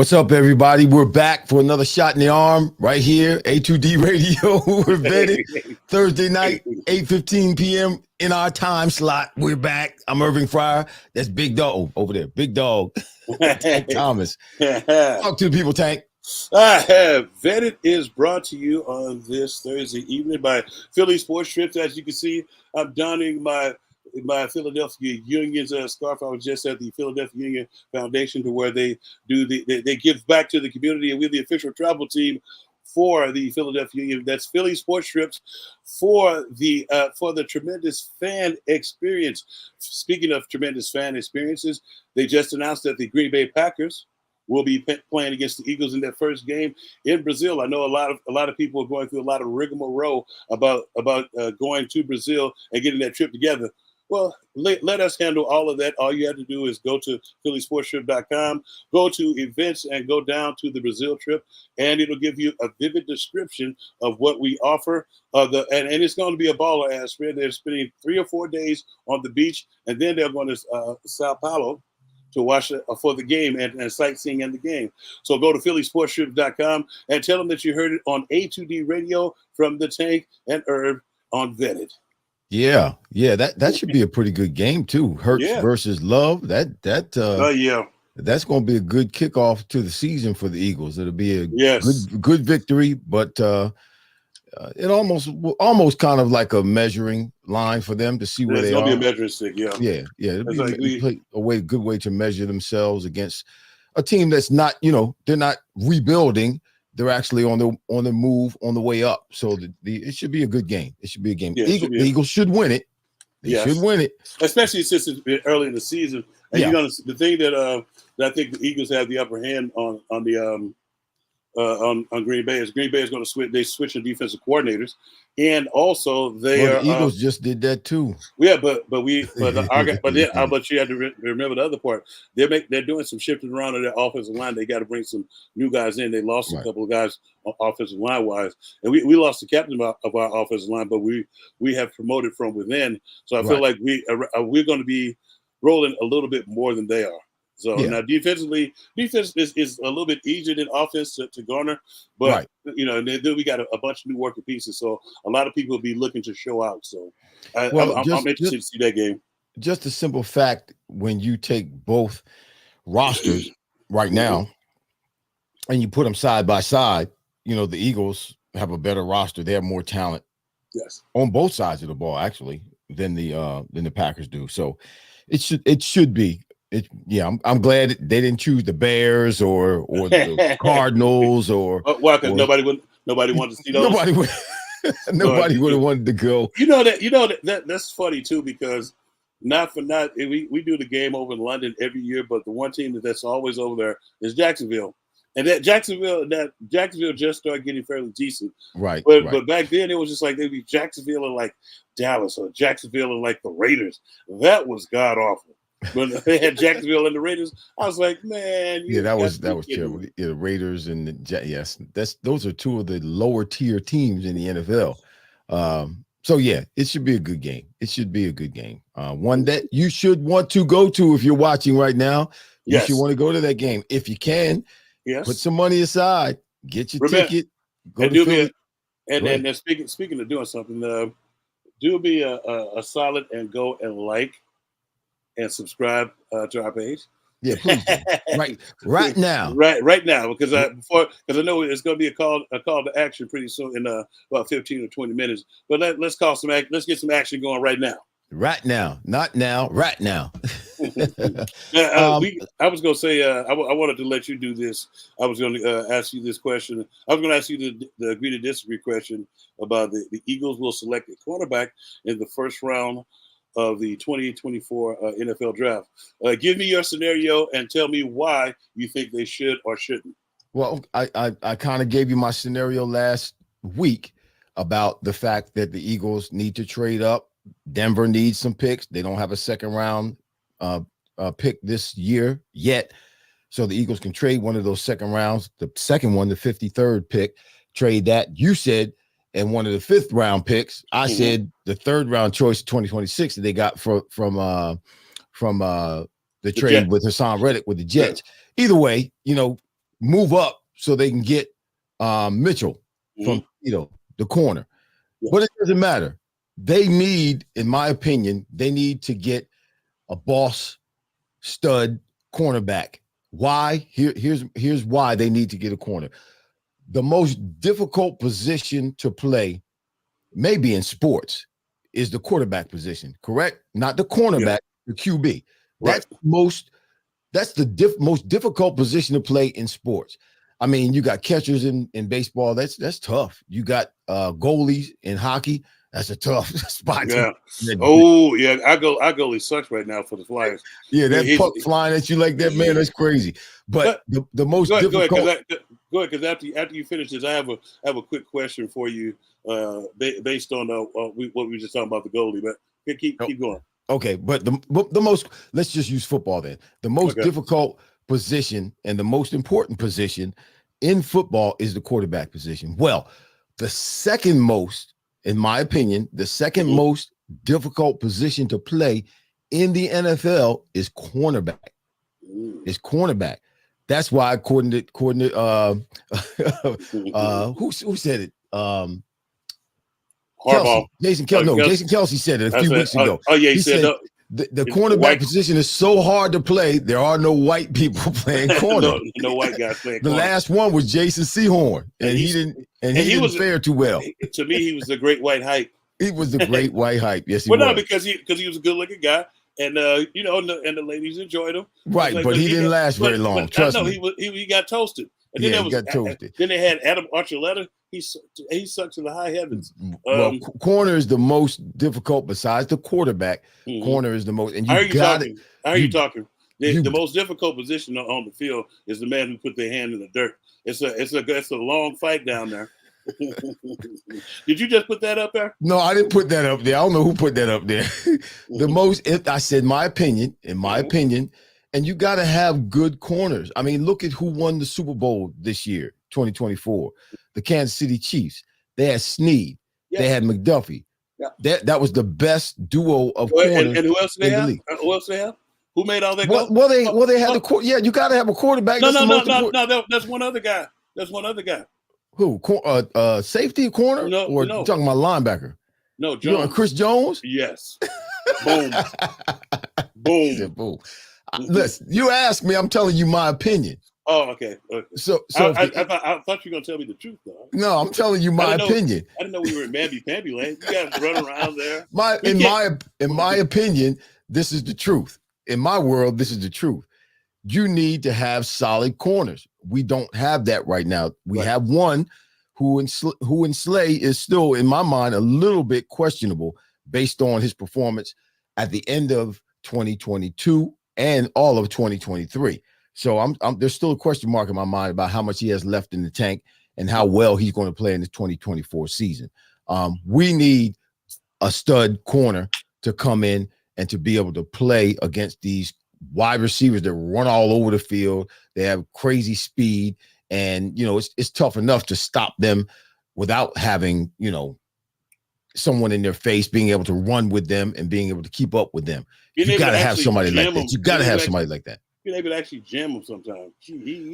What's up, everybody? We're back for another shot in the arm right here, A2D Radio. We're vetted Thursday night, 8:15 p.m. in our time slot. We're back. I'm Irving Fryar. That's Big Dog over there. Big Dog. Tank Thomas. Talk to the people, Tank. Vetted is brought to you on this Thursday evening by Philly Sports Trips. As you can see, I'm donning my Philadelphia Union's scarf. I was just at the Philadelphia Union Foundation, to where they give back to the community, and we're the official travel team for the Philadelphia Union. That's Philly Sports Trips for the tremendous fan experience. Speaking of tremendous fan experiences, they just announced that the Green Bay Packers will be playing against the Eagles in their first game in Brazil. I know a lot of people are going through a lot of rigmarole about going to Brazil and getting that trip together. Well, let us handle all of that. All you have to do is go to phillysportstrip.com, go to events, and go down to the Brazil trip, and it'll give you a vivid description of what we offer. And it's going to be a baller atmosphere. They're spending 3 or 4 days on the beach, and then they're going to Sao Paulo to watch for the game and sightseeing in the game. So go to phillysportstrip.com and tell them that you heard it on A2D Radio from the Tank and Irv on Vetted. Yeah, that should be a pretty good game too. Hurts versus Love. That's going to be a good kickoff to the season for the Eagles. It'll be a good victory, but it almost kind of like a measuring line for them to see where they are. It's going to be a measuring stick, yeah. It'll be a good way to measure themselves against a team that's not, they're not rebuilding. They're actually on the move, on the way up. So it should be a good game. It should be a game. Yeah, the Eagles should win it. They should win it, especially since it's been early in the season. And the thing that I think the Eagles have the upper hand on Green Bay is Green Bay is going to switch. They switching defensive coordinators, and also the Eagles just did that too. Yeah, but you have to remember the other part. They're doing some shifting around in their offensive line. They got to bring some new guys in. They lost a couple of guys offensive line wise, and we lost the captain of our offensive line, but we have promoted from within. So I feel like we're going to be rolling a little bit more than they are. So now defense is a little bit easier than offense to garner, but then we got a bunch of new working pieces. So a lot of people will be looking to show out. So I'm interested to see that game. Just a simple fact: when you take both rosters right now and you put them side by side, the Eagles have a better roster. They have more talent, on both sides of the ball actually than the Packers do. So it should be. I'm glad they didn't choose the Bears or the Cardinals or because nobody wanted to see those. Nobody would have wanted to go. That's funny too, because we do the game over in London every year, but the one team that's always over there is Jacksonville. And that Jacksonville just started getting fairly decent. Right. But back then it was just like they'd be Jacksonville and like Dallas, or Jacksonville and like the Raiders. That was god awful. When they had Jacksonville and the Raiders, I was like, man, that was terrible. The Raiders and those are two of the lower tier teams in the NFL. So it should be a good game. It should be a good game. One that you should want to go to if you're watching right now. You should want to go to that game if you can. Yes. Put some money aside. Get your ticket. Go to Philly. And speaking of doing something, do me a solid and go and like and subscribe to our page. Yeah, please. right now. Right now, because I know it's going to be a call to action pretty soon in about 15 or 20 minutes. But let's get some action going right now. Right now, not now. Right now. I was going to say I wanted to let you do this. I was going to ask you this question. I was going to ask you the agree to disagree question about the Eagles will select a quarterback in the first round of the 2024 NFL draft. Give me your scenario and tell me why you think they should or shouldn't. Well, I kind of gave you my scenario last week about the fact that the Eagles need to trade up. Denver needs some picks. They don't have a second round pick this year yet. So the Eagles can trade one of those second rounds. The second one, the 53rd pick, trade that. You said, and one of the 5th round picks, I said the 3rd round choice 2026 that they got from the trade Jets with Hassan Reddick with the Jets. Either way, move up so they can get Mitchell from the corner. Yeah. But it doesn't matter. They need, in my opinion, they need to get a boss stud cornerback. Why? Here's why they need to get a corner. The most difficult position to play, maybe in sports, is the quarterback position, correct? Not the cornerback, the QB. That's that's the most difficult position to play in sports. I mean, you got catchers in baseball. That's tough. You got goalies in hockey. That's a tough spot. Yeah. Our goalie sucks right now for the Flyers. Yeah, that puck flying at you like that, man. That's crazy. But the most difficult. Go ahead, because after you finish this, I have a quick question for you, based on what we were just talking about the goalie. But keep going. Okay, but the most, let's just use football then. The most difficult position and the most important position in football is the quarterback position. Well, the second most, in my opinion, the second most difficult position to play in the NFL is cornerback. It's cornerback. That's why according to who said it? Harbaugh. Jason Kelce said it a few weeks ago. He said the cornerback position is so hard to play. There are no white people playing corner. no white guys playing corner. The last one was Jason Sehorn, and he didn't fare too well. To me, he was the great white hype. He was the great white hype. Yes, he was. No, because he was a good looking guy, and and the ladies enjoyed him. Right, but he didn't last very long. Trust me. He got toasted. And then he got toasted. Then they had Adam Archuleta. He sucks in the high heavens. Well, corner is the most difficult besides the quarterback. Corner is the most. And you got it. How are you talking? The most difficult position on the field is the man who put their hand in the dirt. It's a long fight down there. Did you just put that up there? No, I didn't put that up there. I don't know who put that up there. I said my opinion, and you got to have good corners. I mean, look at who won the Super Bowl this year, 2024. The Kansas City Chiefs. They had Snead. They had McDuffie. Yeah. That was the best duo of corners. And who else they have? Who else they have? Who made all that? Well, they had the yeah. You got to have a quarterback. No. That's one other guy. Who? Safety corner? No. You talking about linebacker? No, Jones. Chris Jones? Yes. Boom. Boom. Listen, you asked me. I'm telling you my opinion. Oh, okay. So I thought you were gonna tell me the truth, though. No, I'm telling you my opinion. I didn't know we were in mamby-pamby land. You guys run around there. In my opinion, this is the truth. In my world, this is the truth. You need to have solid corners. We don't have that right now. We have one who in Slay is still, in my mind, a little bit questionable based on his performance at the end of 2022 and all of 2023. So there's still a question mark in my mind about how much he has left in the tank and how well he's going to play in the 2024 season. We need a stud corner to come in and to be able to play against these wide receivers that run all over the field. They have crazy speed, and it's tough enough to stop them without having someone in their face, being able to run with them and being able to keep up with them. You got to have somebody like that. You got to have somebody like that. You're able to actually jam them sometimes.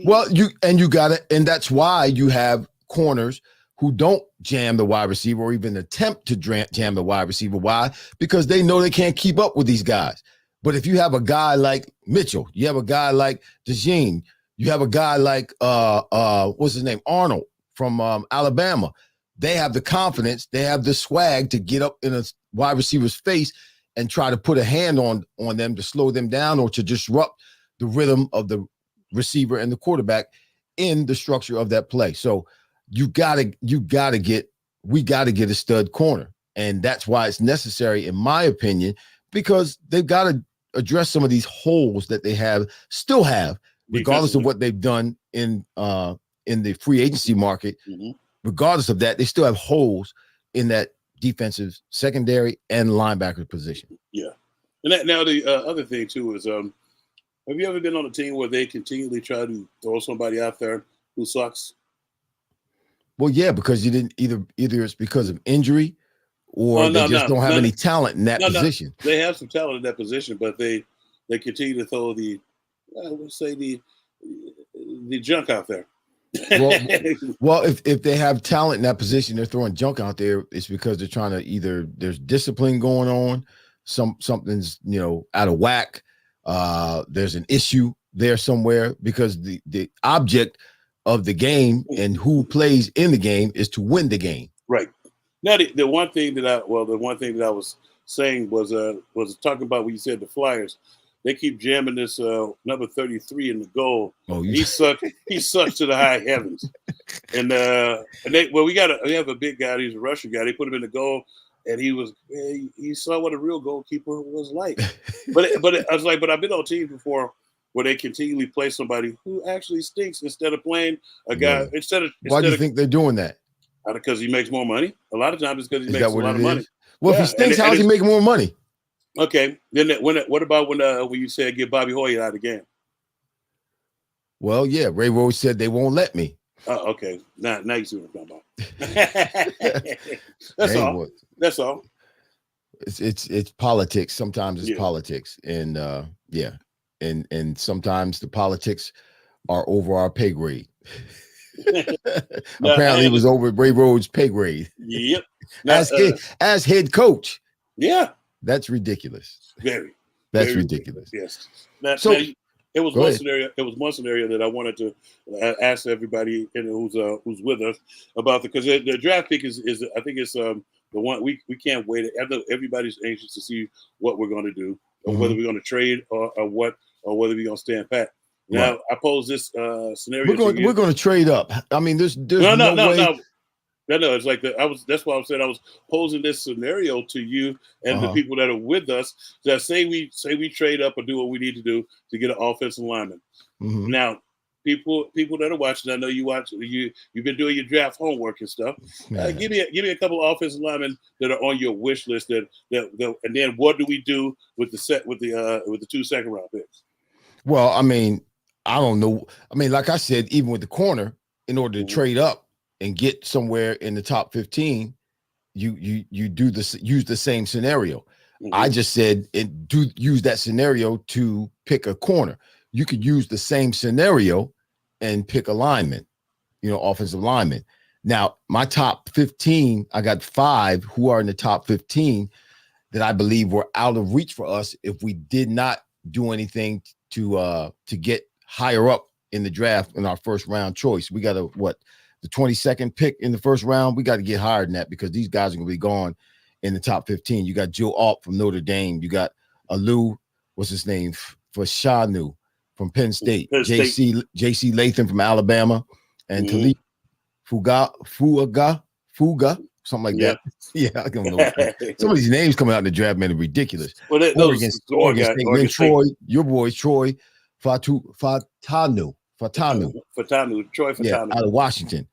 Well, and that's why you have corners who don't jam the wide receiver or even attempt to jam the wide receiver. Why? Because they know they can't keep up with these guys. But if you have a guy like Mitchell, you have a guy like DeJean, you have a guy like what's his name, Arnold from Alabama. They have the confidence, they have the swag to get up in a wide receiver's face and try to put a hand on them to slow them down or to disrupt the rhythm of the receiver and the quarterback in the structure of that play. So we gotta get a stud corner. And that's why it's necessary, in my opinion, because they've got to address some of these holes that they still have, regardless of what they've done in the free agency market. Regardless of that, they still have holes in that defensive secondary and linebacker position. Yeah. And now the other thing too is, have you ever been on a team where they continually try to throw somebody out there who sucks? Well, yeah, because you didn't either it's because of injury or they just don't have any talent in that position. No. They have some talent in that position, but they continue to throw the the junk out there. Well, if they have talent in that position, they're throwing junk out there. It's because they're trying to either there's discipline going on, something's out of whack. There's an issue there somewhere because the object of the game and who plays in the game is to win the game. Right. Now the one thing that I was saying was talking about when you said the Flyers. They keep jamming this number 33 in the goal. Oh, he sucks to the high heavens. And we have a big guy. He's a Russian guy. They put him in the goal, and he saw what a real goalkeeper was like. But I was like, but I've been on teams before where they continually play somebody who actually stinks instead of playing a guy. Yeah. Why do you think they're doing that? Because he makes more money. A lot of times it's because he makes a lot of money. Well, if he stinks, how does he make more money? Okay, then what about when you said get Bobby Hoyer out of the game? Well, yeah, Ray Rose said they won't let me. Oh, okay. Now you see what I'm talking about. That's all. It's politics. Sometimes it's politics, and and sometimes the politics are over our pay grade. Apparently, it was over Ray Rose's pay grade. Yep. As head coach. Yeah. That's ridiculous. Very. That's ridiculous. Yes. It was one scenario. It was one scenario that I wanted to ask everybody who's with us about because the draft pick is I think it's the one we can't wait. Everybody's anxious to see what we're going to do, or whether we're going to trade or whether we're going to stand pat. Now I pose this scenario. We're going to trade up. I mean, there's no way. No. It's like that's why I said I was posing this scenario to you and the people that are with us. That say we trade up or do what we need to do to get an offensive lineman. Mm-hmm. Now, people that are watching, I know you watch. You've been doing your draft homework and stuff. Give me a couple of offensive linemen that are on your wish list. That and then what do we do with the 2 second-round picks? Well, I mean, I don't know. I mean, like I said, even with the corner, in order to trade up and get somewhere in the top 15, you do this, use the same scenario. Mm-hmm. I just said use that scenario to pick a corner. You could use the same scenario and pick a lineman, offensive lineman. Now, my top 15, I got 5 who are in the top 15 that I believe were out of reach for us if we did not do anything to get higher up in the draft in our first round choice. We got the 22nd pick in the first round. We got to get higher than that because these guys are going to be gone in the top 15. You got Joe Alt from Notre Dame. You got Alou, what's his name? Fashanu from Penn State. JC Latham from Alabama. And Talib Fuga, something like that. Yeah, I don't know. Some of these names coming out in the draft, man, are ridiculous. Well, Oregon State. Troy, your boy, Troy Fatanu. Troy Fatanu. Yeah, out of Washington.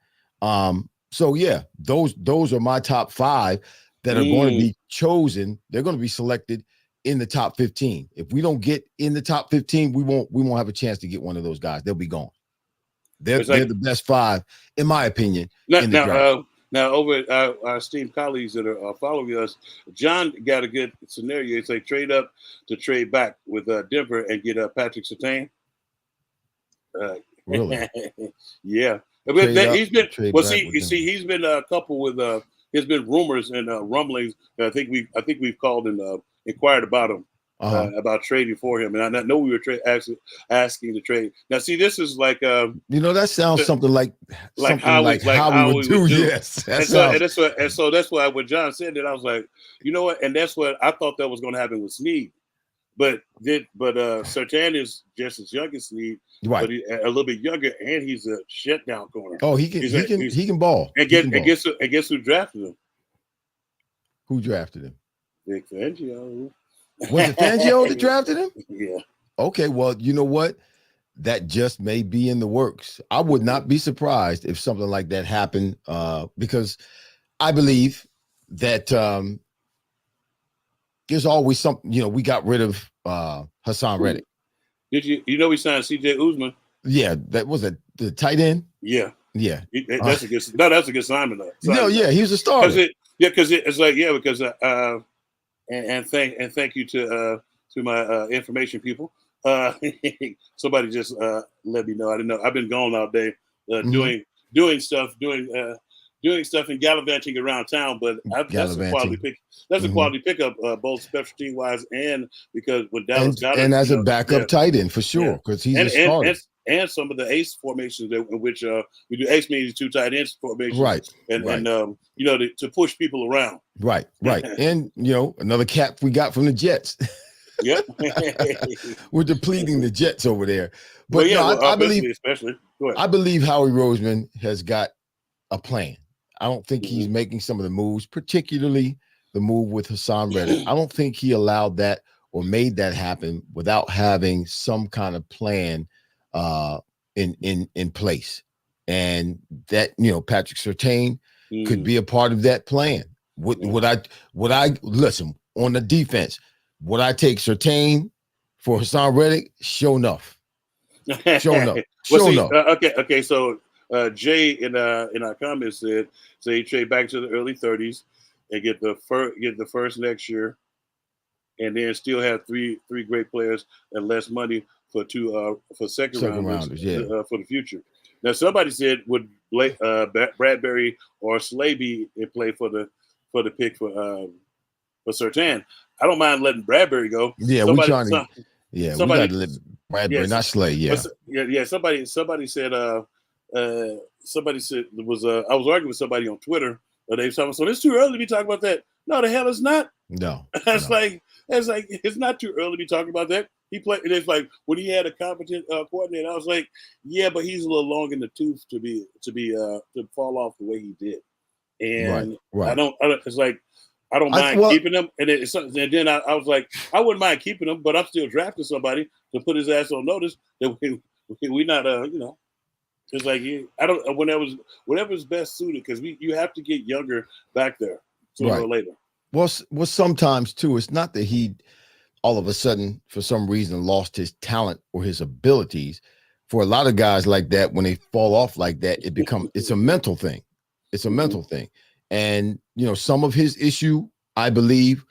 So yeah, those are my top 5 that are going to be chosen. They're going to be selected in the top 15. If we don't get in the top 15, we won't have a chance to get one of those guys. They'll be gone. They're the best 5, in my opinion. Now, over at our esteemed colleagues that are following us, John got a good scenario. It's like trade up to trade back with Denver and get Patrick Surtain. Really? Yeah. He's been a couple with there's been rumors and rumblings. I think we've called and inquired about him about trading for him, and I know we were asking to trade. Now, see, this is like that sounds something like how we would do. Yes, so that's why when John said that, I was like, you know what, and that's what I thought that was going to happen with Snead. But Surtain is just as young as Snead, right? But he's a little bit younger, and he's a shutdown corner. Oh, he can ball. And guess who drafted him? Who drafted him? Vic Fangio. Was it Fangio that drafted him? Yeah. Okay, well, you know what? That just may be in the works. I would not be surprised if something like that happened, because I believe that there's always something. We got rid of Hassan Reddick. Did you we signed C.J. Uzman? Yeah, that was the tight end. Yeah. That's a good. That's a good signing. No, yeah, he was a starter. Because thank you to my information people. Uh, somebody just let me know. I didn't know. I've been gone all day Mhm. doing stuff, doing stuff and gallivanting around town. But that's a quality Gallivanting. pick. That's a Mhm. quality pickup, both special team wise and because when Dallas And got it, and as a backup tight end for yeah, sure, because he's and a starter. some of the ace formations in which we do ace means two tight ends formations, Right, and right, to push people around. right, right. And another cap we got from the Jets. Yep. We're depleting the Jets over there. Well, But no, yeah, well, I believe offensively especially. Go ahead. I believe Howie Roseman has got a plan. I don't think he's Mhm. making some of the moves, particularly the move with Hassan Reddick. I don't think he allowed that or made that happen without having some kind of plan uh, in place. And that, Patrick Surtain could Mhm. be a part of that plan. Would Yeah. would I listen on the defense? Would I take Surtain for Hassan Reddick? Sure enough. Sure enough. Well, Sure see, enough. okay. So Jay in our comments said, say trade back to the early 30s and get the first next year, and then still have three great players and less money for second Second rounders rounders, yeah. for the future. Now somebody said would Bradbury or Slay be in play for the pick for Sertan. I don't mind letting Bradbury go. Yeah, we got Somebody to let Bradbury, yes, not Slay. Yeah. yeah. Somebody said it was I was arguing with somebody on Twitter. They was talking, so it's too early to be talking about that. No, the hell it's not. No, That's no. like it's not too early to be talking about that. He played. It's like when he had a competent coordinator. I was like, yeah, but he's a little long in the tooth to fall off the way he did. Right, And right. I don't. It's like I don't mind Well, keeping him. And then I was like, I wouldn't mind keeping him, but I'm still drafting somebody to put his ass on notice that we not it's like I don't whatever's best suited because you have to get younger back there sooner right. or later. Well, sometimes too, it's not that he all of a sudden, for some reason, lost his talent or his abilities. For a lot of guys like that, when they fall off like that, it's a mental thing. It's a Mhm. mental thing. And some of his issue, I believe,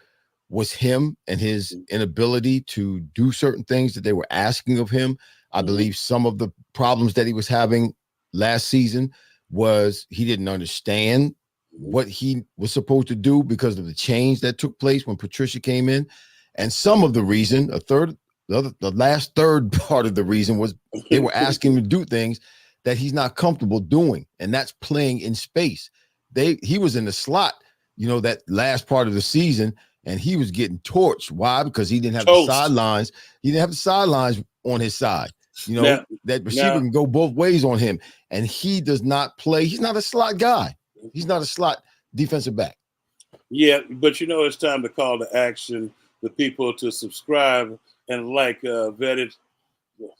was him and his inability to do certain things that they were asking of him. I Mhm. believe some of the problems that he was having last season was he didn't understand what he was supposed to do because of the change that took place when Patricia came in. And some of the reason, the last third part of the reason was they were asking him to do things that he's not comfortable doing, and that's playing in space. He was in the slot, that last part of the season, and he was getting torched. Why? Because he didn't have the Toast. sidelines. He didn't have the sidelines on his side. Now, That receiver now, can go both ways on him, and he does not play. He's not a slot guy. He's not a slot defensive back. yeah, but it's time to call to action the people to subscribe and vet it.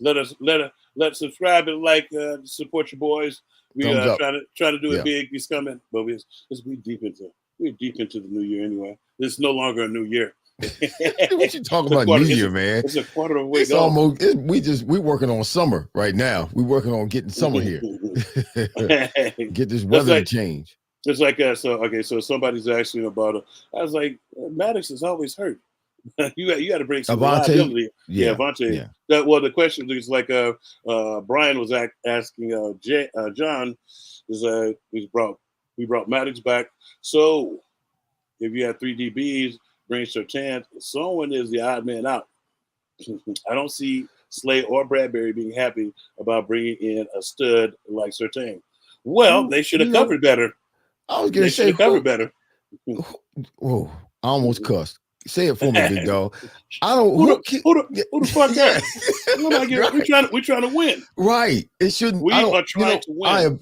Let subscribe and support your boys. We Thumbs up. trying to do it Yeah. big. He's coming, but we're deep into the new year anyway. It's no longer a new year. What you talking It's a about quarter. New Year, man? It's a quarter of a way It's gone. almost we're working on summer right now. We're working on getting summer here. Get this That's weather to like change. it's like so somebody's asking about it. I was like, Maddox is always hurt. you got to bring some Avante, reliability. Yeah, yeah, Vontae. yeah. The question is Brian was asking John is we brought Maddox back. So if you have three DBs, bring Sertan. Someone is the odd man out. I don't see Slay or Bradbury being happy about bringing in a stud like Sertan. Well, Who they should have covered better. I was gonna They should say have covered better. who oh, I almost cussed. Say it for me, big dog. I don't who the fuck yeah. that? We're trying to win. Right. It shouldn't. I We don't. are trying to I win. am.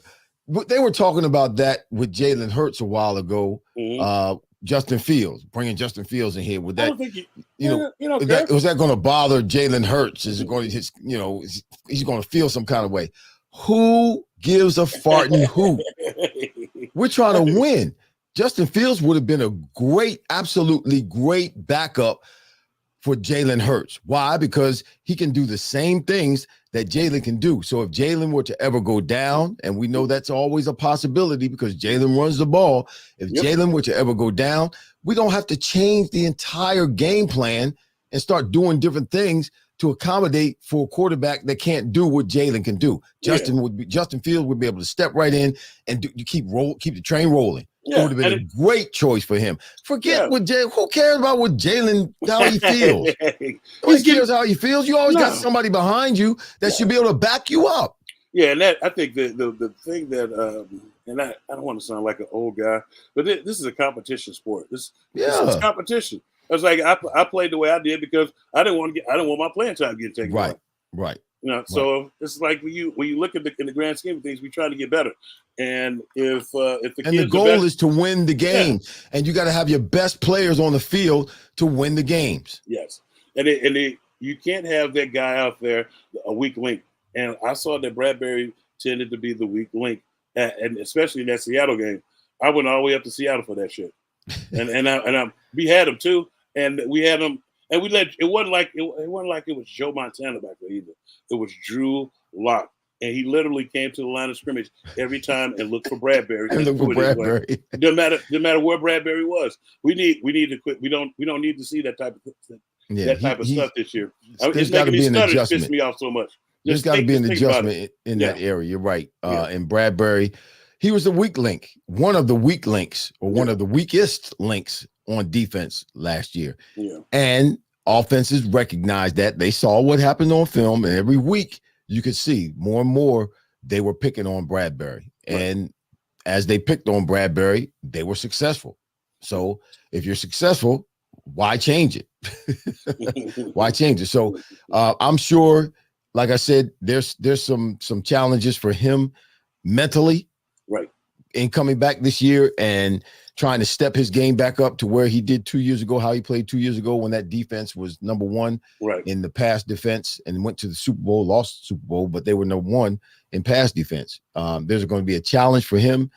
But they were talking about that with Jalen Hurts a while ago. Mhm. Justin Fields, bringing Justin Fields in here. Would I that, don't think you don't is care. that going to bother Jalen Hurts? Is it going to his, he's going to feel some kind of way? Who gives a farting hoot? We're trying to win. Justin Fields would have been a absolutely great backup for Jalen Hurts. Why? Because he can do the same things that Jalen can do. So if Jalen were to ever go down, and we know that's always a possibility because Jalen runs the ball, if Yep. Jalen were to ever go down, we don't have to change the entire game plan and start doing different things to accommodate for a quarterback that can't do what Jalen can do. Justin Fields would be able to step right in and keep the train rolling. It would have been a great choice for him. Forget what who cares about what Jalen, how he feels? Nobody cares how he feels. You always got somebody behind you that should be able to back you up. Yeah, and that I think the thing that and I don't want to sound like an old guy, but this is a competition sport. This is competition. I was like, I played the way I did because I didn't want my playing time getting taken away. Right. So it's like when you look at in the grand scheme of things, we try to get better. And if the goal is to win the game, and you got to have your best players on the field to win the games. Yes, and you can't have that guy out there a weak link. And I saw that Bradbury tended to be the weak link, and especially in that Seattle game. I went all the way up to Seattle for that shit, and we had him too, and we had him. And it wasn't like it was Joe Montana back there either. It was Drew Lock. And he literally came to the line of scrimmage every time and looked for Bradbury. Didn't matter where Bradbury was. We need to quit. We don't need to see that type of stuff this year. It's making me stutter. It's pissed me off so much. There's got to be an adjustment in that area. You're right. And Bradbury, he was the weak link, one of the weak links, or one of the weakest links on defense last year. Yeah. And offenses recognized that. They saw what happened on film, and every week you could see more and more they were picking on Bradbury. Right. And as they picked on Bradbury, they were successful. So if you're successful, why change it? Why change it? So I'm sure, like I said, there's some challenges for him mentally, right, in coming back this year and trying to step his game back up to where he did 2 years ago, how he played 2 years ago when that defense was number one in the pass defense and went to the Super Bowl, lost the Super Bowl, but they were number one in pass defense. There's going to be a challenge for him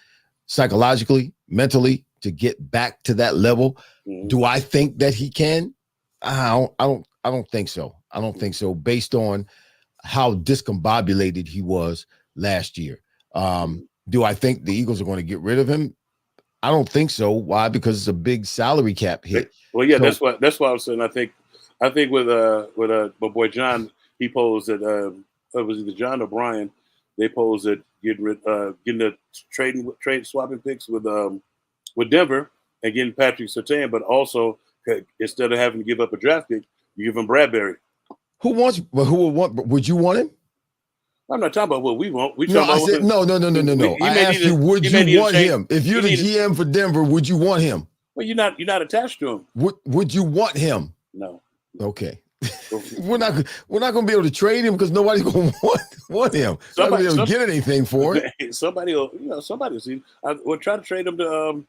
psychologically, mentally, to get back to that level. Mm-hmm. Do I think that he can? I don't think so. I don't think so, based on how discombobulated he was last year. Do I think the Eagles are going to get rid of him? I don't think so. Why? Because it's a big salary cap hit. Well, yeah, so, that's why I was saying. I think with my boy John, he posed that it was either John or Brian. They posed that swapping picks with Denver and getting Patrick Surtain, but also instead of having to give up a draft pick, you give him Bradbury. Would you want him? I'm not talking about what we want. No. I asked you, would you want him? If you're the GM for Denver, would you want him? Well, you're not attached to him. Would you want him? No. Okay. We're not going to be able to trade him because nobody's going to want him. Somebody will get anything for it. Somebody will see. We'll try to trade him to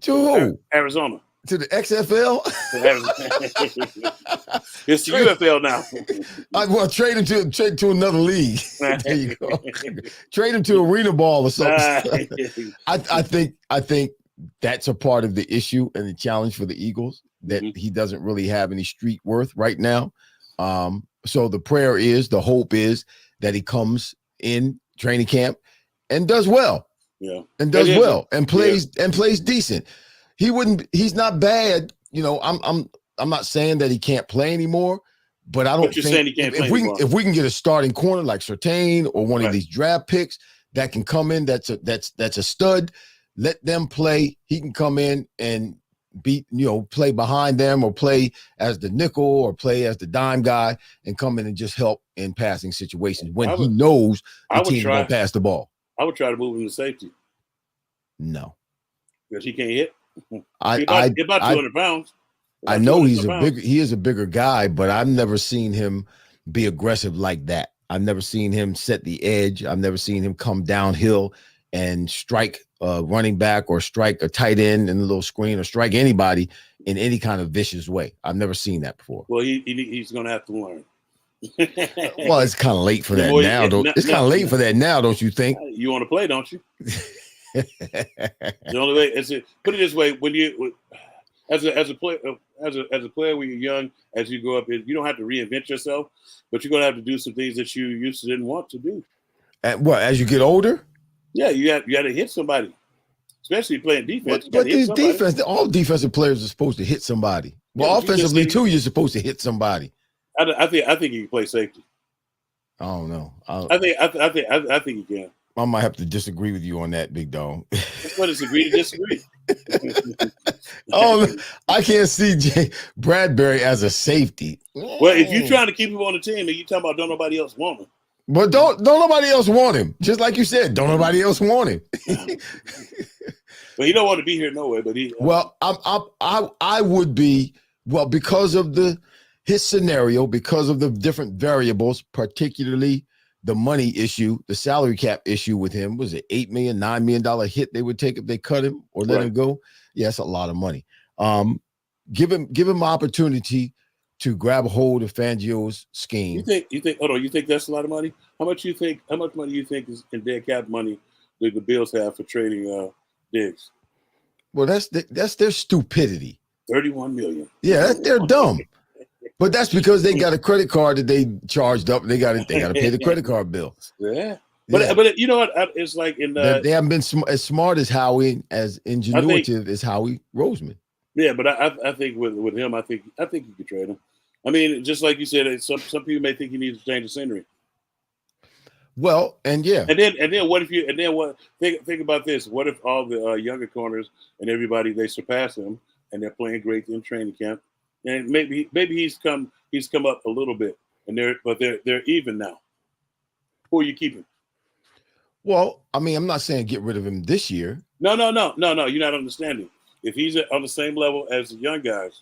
who? Arizona. To the XFL? It's the UFL now. I want to trade him to another league. There you go. Trade him to Arena Ball or something. I think that's a part of the issue and the challenge for the Eagles, that he doesn't really have any street worth right now. So the hope is that he comes in training camp and does well. Yeah. And does well and plays decent. He's not bad. You know, I'm not saying that he can't play anymore, but I don't think if we can get a starting corner like Surtain or one of these draft picks that can come in, that's a stud, let them play. He can come in and play behind them or play as the nickel or play as the dime guy and come in and just help in passing situations when he knows the team is going to pass the ball. I would try to move him to safety. No. Because he can't hit. He's about 200 pounds. I know he is a bigger guy, but I've never seen him be aggressive like that. I've never seen him set the edge. I've never seen him come downhill and strike a running back or strike a tight end in a little screen or strike anybody in any kind of vicious way. I've never seen that before. Well, he's going to have to learn. Well, it's kind of late for that now. It's kind of late for that now, don't you think? You want to play, don't you? The only way put it this way: when you, as a player, when you're young, as you grow up, you don't have to reinvent yourself, but you're going to have to do some things that you used to didn't want to do. As you get older? Yeah, you got to hit somebody, especially playing defense. But all defensive players are supposed to hit somebody. Well, offensively too, you're supposed to hit somebody. I think he can play safety. I don't know. I think he can. I might have to disagree with you on that, big dog. That's what it's agree to disagree. Oh, I can't see Bradbury as a safety. Well, if you're trying to keep him on the team and you talking about don't nobody else want him. But don't nobody else want him. Just like you said, don't nobody else want him. But he don't want to be here no way. But he well, I would be because of his scenario, because of the different variables, particularly the money issue, the salary cap issue with him. Was it $8 million, $9 million hit they would take if they cut him or let him go? Yeah, that's a lot of money. Give him opportunity to grab a hold of Fangio's scheme. You think that's a lot of money? How much money you think is in dead cap money that the Bills have for trading Diggs? Well, that's their stupidity. 31 million. Yeah, they're dumb. But that's because they got a credit card that they charged up. They got to pay the credit card bill. Yeah. But you know what? It's like they haven't been as smart as Howie, as ingenuitive as Howie Roseman. Yeah, but I think with him, I think you could trade him. I mean, just like you said, some people may think he needs to change the scenery. Well, and then what if think about this? What if all the younger corners and everybody they surpass him and they're playing great in training camp, and maybe he's come up a little bit, and they're even now. Who are you keeping? Well, I mean, I'm not saying get rid of him this year. No. You're not understanding. If he's on the same level as the young guys,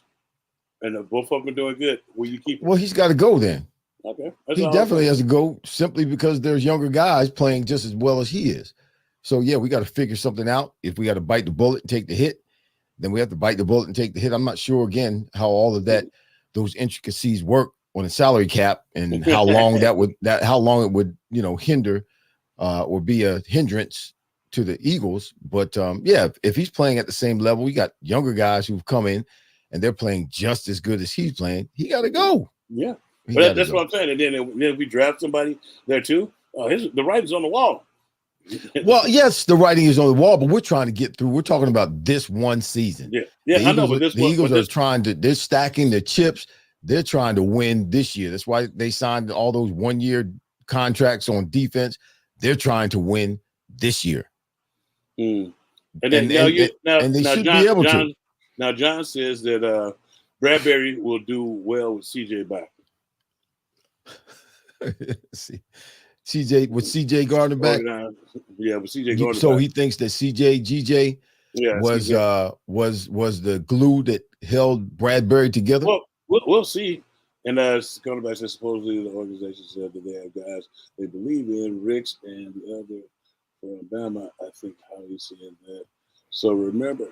and both of them are doing good, will you keep him? Well, he's got to go then. Okay. He definitely has to go simply because there's younger guys playing just as well as he is. So, yeah, we got to figure something out. If we got to bite the bullet and take the hit, then we have to bite the bullet and take the hit. I'm not sure, again, how all of that, those intricacies work on a salary cap and how long it would, hinder or be a hindrance to the Eagles. But, yeah, if he's playing at the same level, we got younger guys who've come in and they're playing just as good as he's playing. He got to go. Yeah. But that's what I'm saying. And then if we draft somebody there too, the writing's on the wall. Well, yes, the writing is on the wall, but we're trying to get through. We're talking about this one season. Yeah, I know. But the Eagles are they're stacking the chips. They're trying to win this year. That's why they signed all those 1-year contracts on defense. They're trying to win this year. And then they should be able to. Now, John says that Bradbury will do well with CJ back. with CJ Gardner back. Yeah, with CJ Gardner. So back. He thinks that GJ was the glue that held Bradbury together. Well, we'll see. And cornerbacks said supposedly the organization said that they have guys they believe in, Ricks and the other from Alabama. I think how he said that. So remember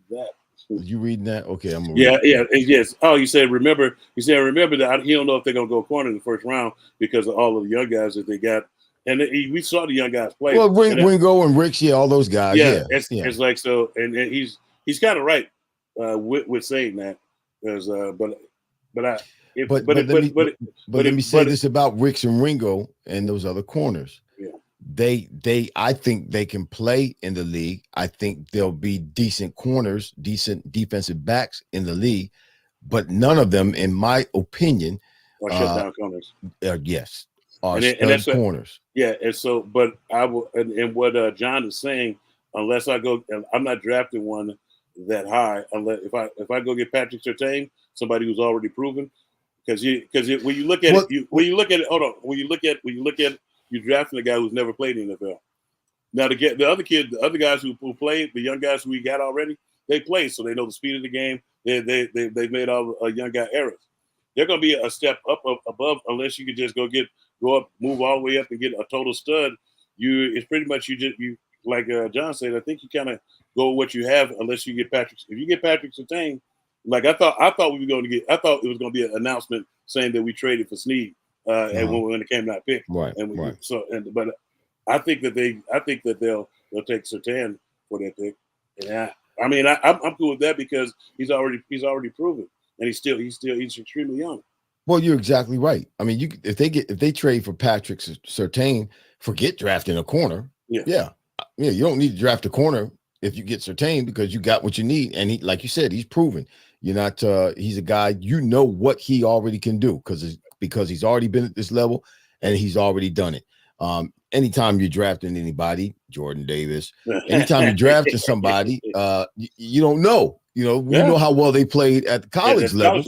that. You reading that? Okay, I'm yes. Oh, you said remember. You said remember that he don't know if they're gonna go corner in the first round because of all of the young guys that they got, and we saw the young guys play. Well, Ringo and Ricks, all those guys. It's like so, and he's kind of right with saying that, because let me say this about Ricks and Ringo and those other corners. I think they can play in the league. I think they'll be decent corners, decent defensive backs in the league, but none of them, in my opinion, are shutdown corners. Yes, are stud corners. And so, but I will, and what John is saying, unless I go, I'm not drafting one that high. Unless if I go get Patrick Surtain, somebody who's already proven, because when you look at it, you're drafting a guy who's never played in the NFL. Now, the other guys who played, the young guys who we got already, they play, so they know the speed of the game. They've made all young guy errors. They're going to be a step up above, unless you could just go up, move all the way up and get a total stud. It's pretty much you like John said. I think you kind of go with what you have, unless you get Patrick. If you get Patrick Surtain, like I thought we were going to get. I thought it was going to be an announcement saying that we traded for Snead. And when it came not picked, right? But I think that they'll take Surtain for that pick. And I'm cool with that because he's already proven, and he's extremely young. Well, you're exactly right. I mean, if they trade for Patrick Surtain, forget drafting a corner. Yeah. You don't need to draft a corner if you get Surtain because you got what you need, and he, like you said, he's proven. You're not. He's a guy. You know what he already can do because because he's already been at this level and he's already done it. Anytime you're drafting anybody, Jordan Davis, anytime you're drafting somebody, you don't know. You know, we know how well they played at the college level,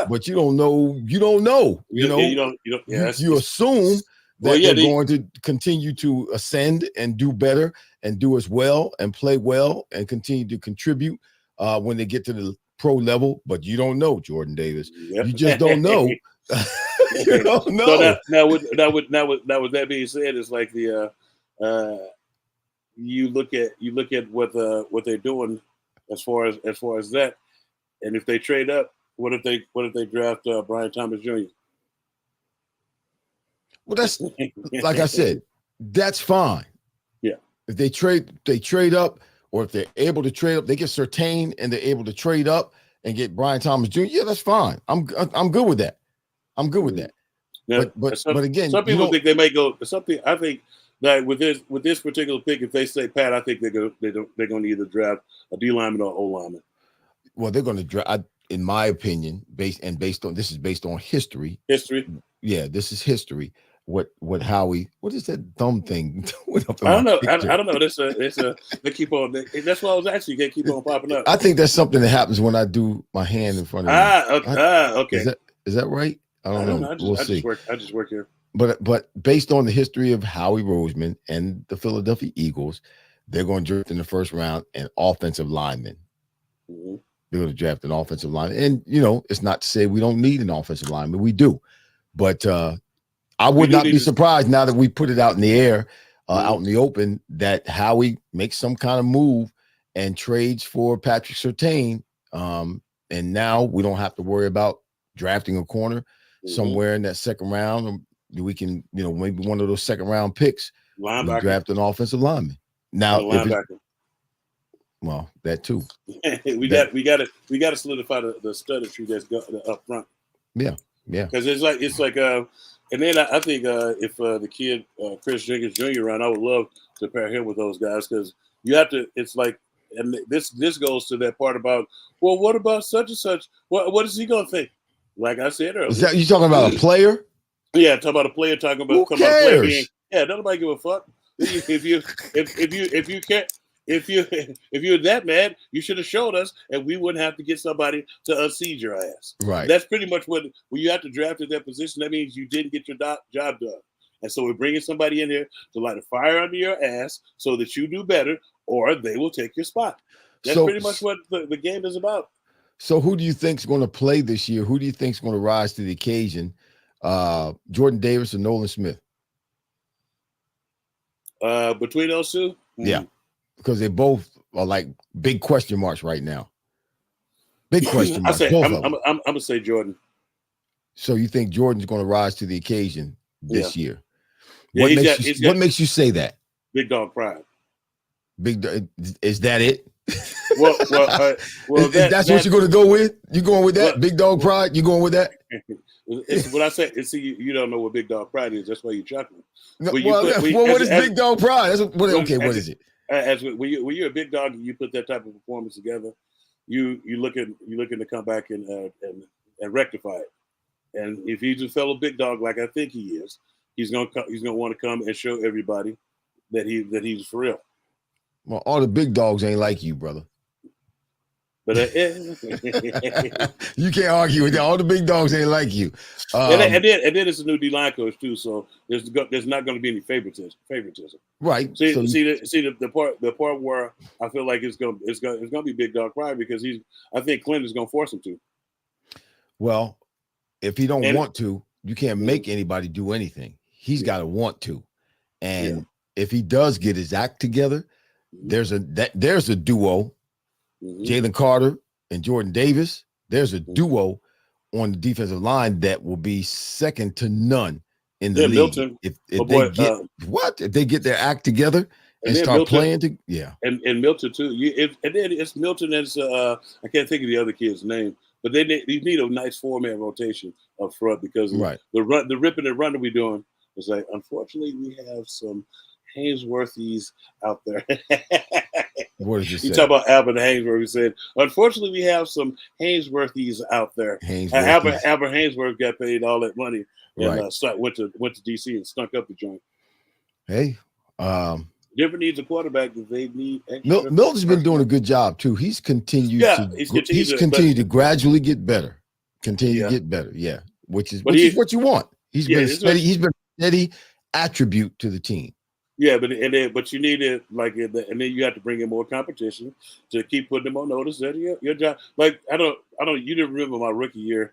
but you don't know. You don't know. You assume that they're going to continue to ascend and do better and do as well and play well and continue to contribute when they get to the pro level, but you don't know, Jordan Davis. You just don't know. You don't know. So now with that being said, it's like the you look at what they're doing as far as that, and if they trade up, what if they draft Brian Thomas Jr.? Well, that's like I said, that's fine. Yeah. If they trade up, or if they're able to trade up, they get Surtain and they're able to trade up and get Brian Thomas Jr. Yeah, that's fine. I'm good with that. I'm good with that. Now, but again, some people think they may go. Something I think that with this particular pick, if they say Pat, I think they're going to either draft a D lineman or O lineman. Well, they're going to draft, in my opinion, based on history. History. Yeah, this is history. What is that dumb thing? I don't know. I don't know. They keep on. That's why I was actually they keep on popping up. I think that's something that happens when I do my hand in front of you. Okay. Is that right? I don't know. We'll see. I just work here. But based on the history of Howie Roseman and the Philadelphia Eagles, they're going to draft in the first round an offensive lineman. Mm-hmm. They're going to draft an offensive lineman, and it's not to say we don't need an offensive lineman. We do, but I would not be surprised now that we put it out in the air, out in the open, that Howie makes some kind of move and trades for Patrick Surtain. And now we don't have to worry about drafting a corner somewhere in that second round. We can, maybe one of those second round picks, we draft an offensive lineman. Now, well, that too. we got to solidify the study tree that's up front. Yeah. Because it's like and then I think if the kid Chris Jenkins Jr. around, I would love to pair him with those guys, because you have to. It's like, and this goes to that part about, well, what about such and such? What is he gonna think? Like I said earlier, is that you talking about a player? Yeah, talking about a player. Talking about a player being. Yeah, nobody give a fuck. If you can't. If you're that mad, you should have showed us, and we wouldn't have to get somebody to unseat your ass. Right. That's pretty much when you have to draft at that position. That means you didn't get your job done, and so we're bringing somebody in here to light a fire under your ass so that you do better, or they will take your spot. That's pretty much what the game is about. So, who do you think is going to play this year? Who do you think is going to rise to the occasion? Jordan Davis or Nolan Smith? Between those two, yeah. Because they both are like big question marks right now. Big question marks. I'm gonna say Jordan. So you think Jordan's going to rise to the occasion this year? Yeah, what makes you say that? Big dog pride. Is that it? Well, that's what you're going to go with? You going with that? Big dog pride? You going with that? It's what I say. See, you don't know what big dog pride is. That's why you're chuckling. No, what is big dog pride? What is it? When you're a big dog and you put that type of performance together, you looking to come back and rectify it. And if he's a fellow big dog like I think he is, he's gonna want to come and show everybody that he's for real. Well, all the big dogs ain't like you, brother. But you can't argue with that. All the big dogs ain't like you. And then it's a new D-line coach too, so there's not going to be any favoritism. Right. See the part where I feel like it's going to be big dog pride, because I think Clint is going to force him to. Well, if he don't want to, you can't make anybody do anything. He's got to want to, and if he does get his act together, there's a duo. Jalen Carter and Jordan Davis. There's a duo on the defensive line that will be second to none in the league. Milton, if they get their act together and start Milton, playing and Milton too. And then it's Milton as I can't think of the other kid's name, but you need a nice 4-man rotation up front, because the ripping and running we're doing is like, unfortunately we have some Hainsworthies out there. What does it You say? talk about Albert Hainsworth. He said, unfortunately, we have some Hainsworthies out there. Albert Hainsworth. Hainsworth got paid all that money and Right. went to DC and stunk up the joint. Hey, Denver needs a quarterback because they need extra. Milton's been doing a good job too. He's continued to gradually get better. Continue to get better. Yeah. Which is what you want. He's been steady. He's been a steady attribute to the team. Yeah, but you need it and then you have to bring in more competition to keep putting them on notice that your job. Like I don't. You didn't remember my rookie year.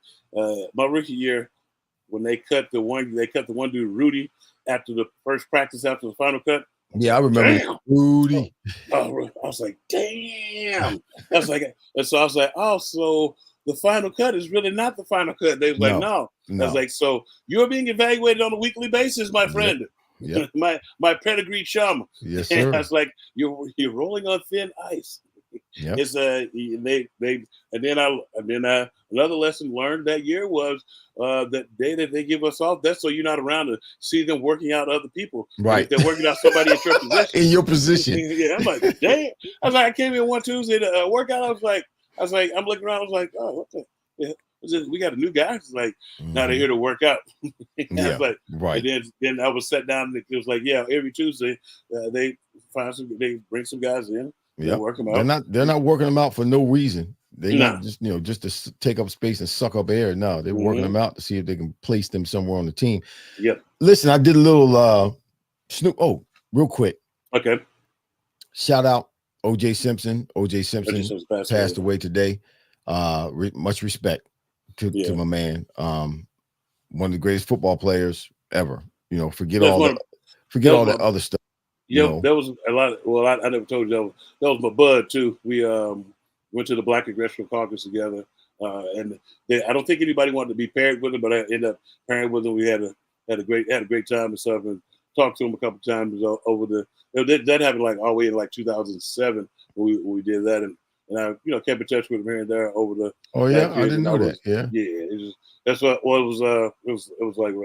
When they cut the one dude Rudy after the first practice after the final cut. Yeah, I remember Rudy. I was like, damn. I was like, oh, so the final cut is really not the final cut. They was like, no. I was like, so you're being evaluated on a weekly basis, my friend. Yep. my pedigree chum. Yes, sir. And I was like, you're rolling on thin ice. Yep. It's another lesson learned that year was that day that they give us off. That's so you're not around to see them working out other people. Right. If they're working out somebody at your position. In your position. Yeah. I'm like, damn. I was like, I came in one Tuesday to work out. I was like, I'm looking around. I was like, oh, what the? Yeah. We got a new guy. It's like, now they're here to work out. Yeah, like, right. And then I was sat down and it was like, yeah, every Tuesday they bring some guys in. Yeah, work them out. They're not working them out for no reason. They're not just to take up space and suck up air. No, they're working them out to see if they can place them somewhere on the team. Yep. Listen, I did a little Snoop. Oh, real quick. Okay. Shout out O.J. Simpson. O.J. Simpson passed away today. Much respect to my man. One of the greatest football players ever. Forget all that other stuff. Yeah, that was a lot. Well, I never told you that was my bud too. We went to the Black Congressional Caucus together, and I don't think anybody wanted to be paired with him, but I ended up pairing with him. We had a great time and stuff, and talked to him a couple times over that happened like all the way in like 2007 when we did that, and I kept in touch with him here and there over the. Oh yeah, I didn't know that. Yeah, that's what it was. It was like,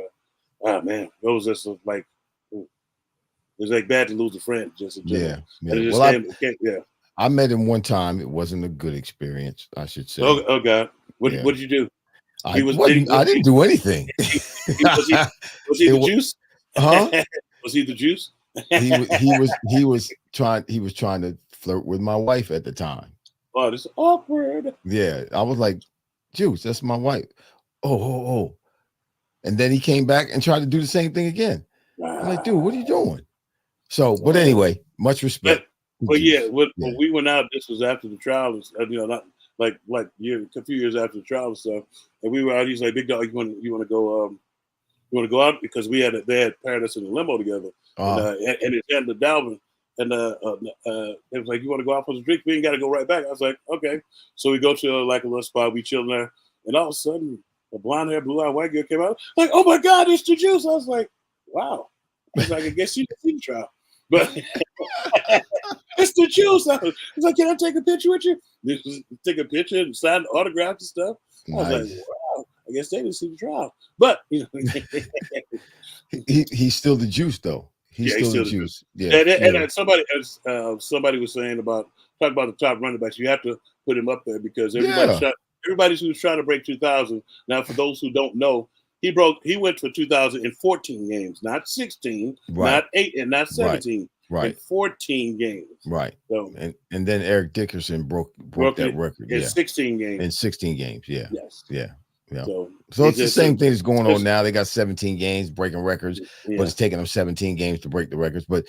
ah man, it was just like. It was like bad to lose a friend, just in general. Yeah. I met him one time. It wasn't a good experience, I should say. Oh God, what did you do? I didn't do anything. Was he the juice? Huh? Was he the juice? he was trying to flirt with my wife at the time. Oh, this is awkward. Yeah, I was like, Juice, that's my wife. Oh. And then he came back and tried to do the same thing again. I'm like, dude, what are you doing? So, but anyway, much respect. When we went out, this was after the trial, not like a few years after the trial and stuff. And we were out. He's like, big dog, you want to go out because they had paired us in a limo together, and it had the Dalvin, and it was like, you want to go out for the drink? We ain't got to go right back. I was like, okay. So we go to a little spot, we chilling there, and all of a sudden, a blonde hair, blue eyed white girl came out. Like, oh my God, it's the juice. I was like, wow. I was like, I guess you didn't see the trial. But it's the juice. I was like, can I take a picture with you? Take a picture and sign autographs and stuff. I was like, wow, I guess they didn't see the trial. But he's still the juice though. He's still the juice. Yeah. And somebody was saying talk about the top running backs. You have to put him up there because everybody who's trying to break 2,000. Now, for those who don't know, he went for 2,000 in 14 games, not 16, not 8, and not 17. Right. In 14 games. Right. So, and then Eric Dickerson broke that record. In 16 games. In 16 games, yeah. Yes. Yeah. So it's the same thing that's going on now. They got 17 games breaking records, but it's taking them 17 games to break the records. But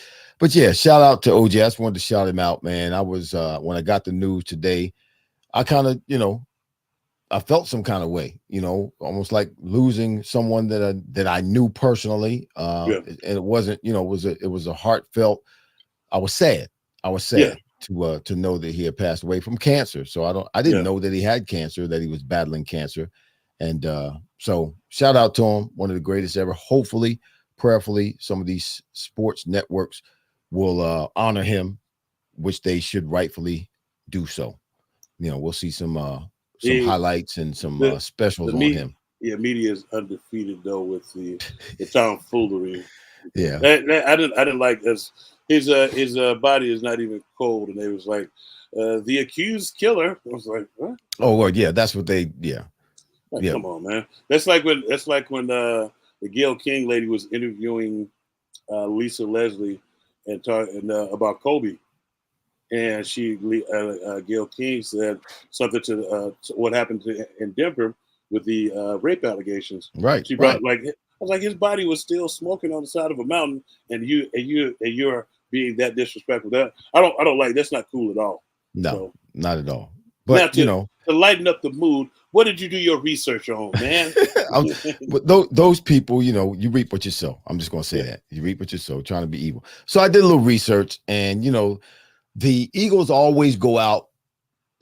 yeah, shout out to OJ. I just wanted to shout him out, man. I was when I got the news today, I kind of, I felt some kind of way, almost like losing someone that I knew personally. And it wasn't, it was a heartfelt. I was sad to know that he had passed away from cancer. So I didn't know that he had cancer, that he was battling cancer. And so shout out to him, one of the greatest ever. Hopefully, prayerfully, some of these sports networks will honor him, which they should rightfully do so. We'll see some highlights and some specials on him. Yeah, media is undefeated though with the tomfoolery. Yeah, I didn't like as his body is not even cold, and they was like, the accused killer. I was like, what? Oh, well, yeah, that's what they. Yeah, Like, yeah, come on, man. That's like when the Gayle King lady was interviewing Lisa Leslie and talking about Kobe, and Gayle King said something to what happened in Denver with the rape allegations. right, She right. brought I was like, his body was still smoking on the side of a mountain, and you're being that disrespectful. That I don't like. That's not cool at all. No, So not at all. now But you know, to lighten up the mood, what did you do your research on, man? but those people, you know, you reap what you sow. I'm just gonna say that you reap what you sow, trying to be evil. So I did a little research, and you know, the Eagles always go out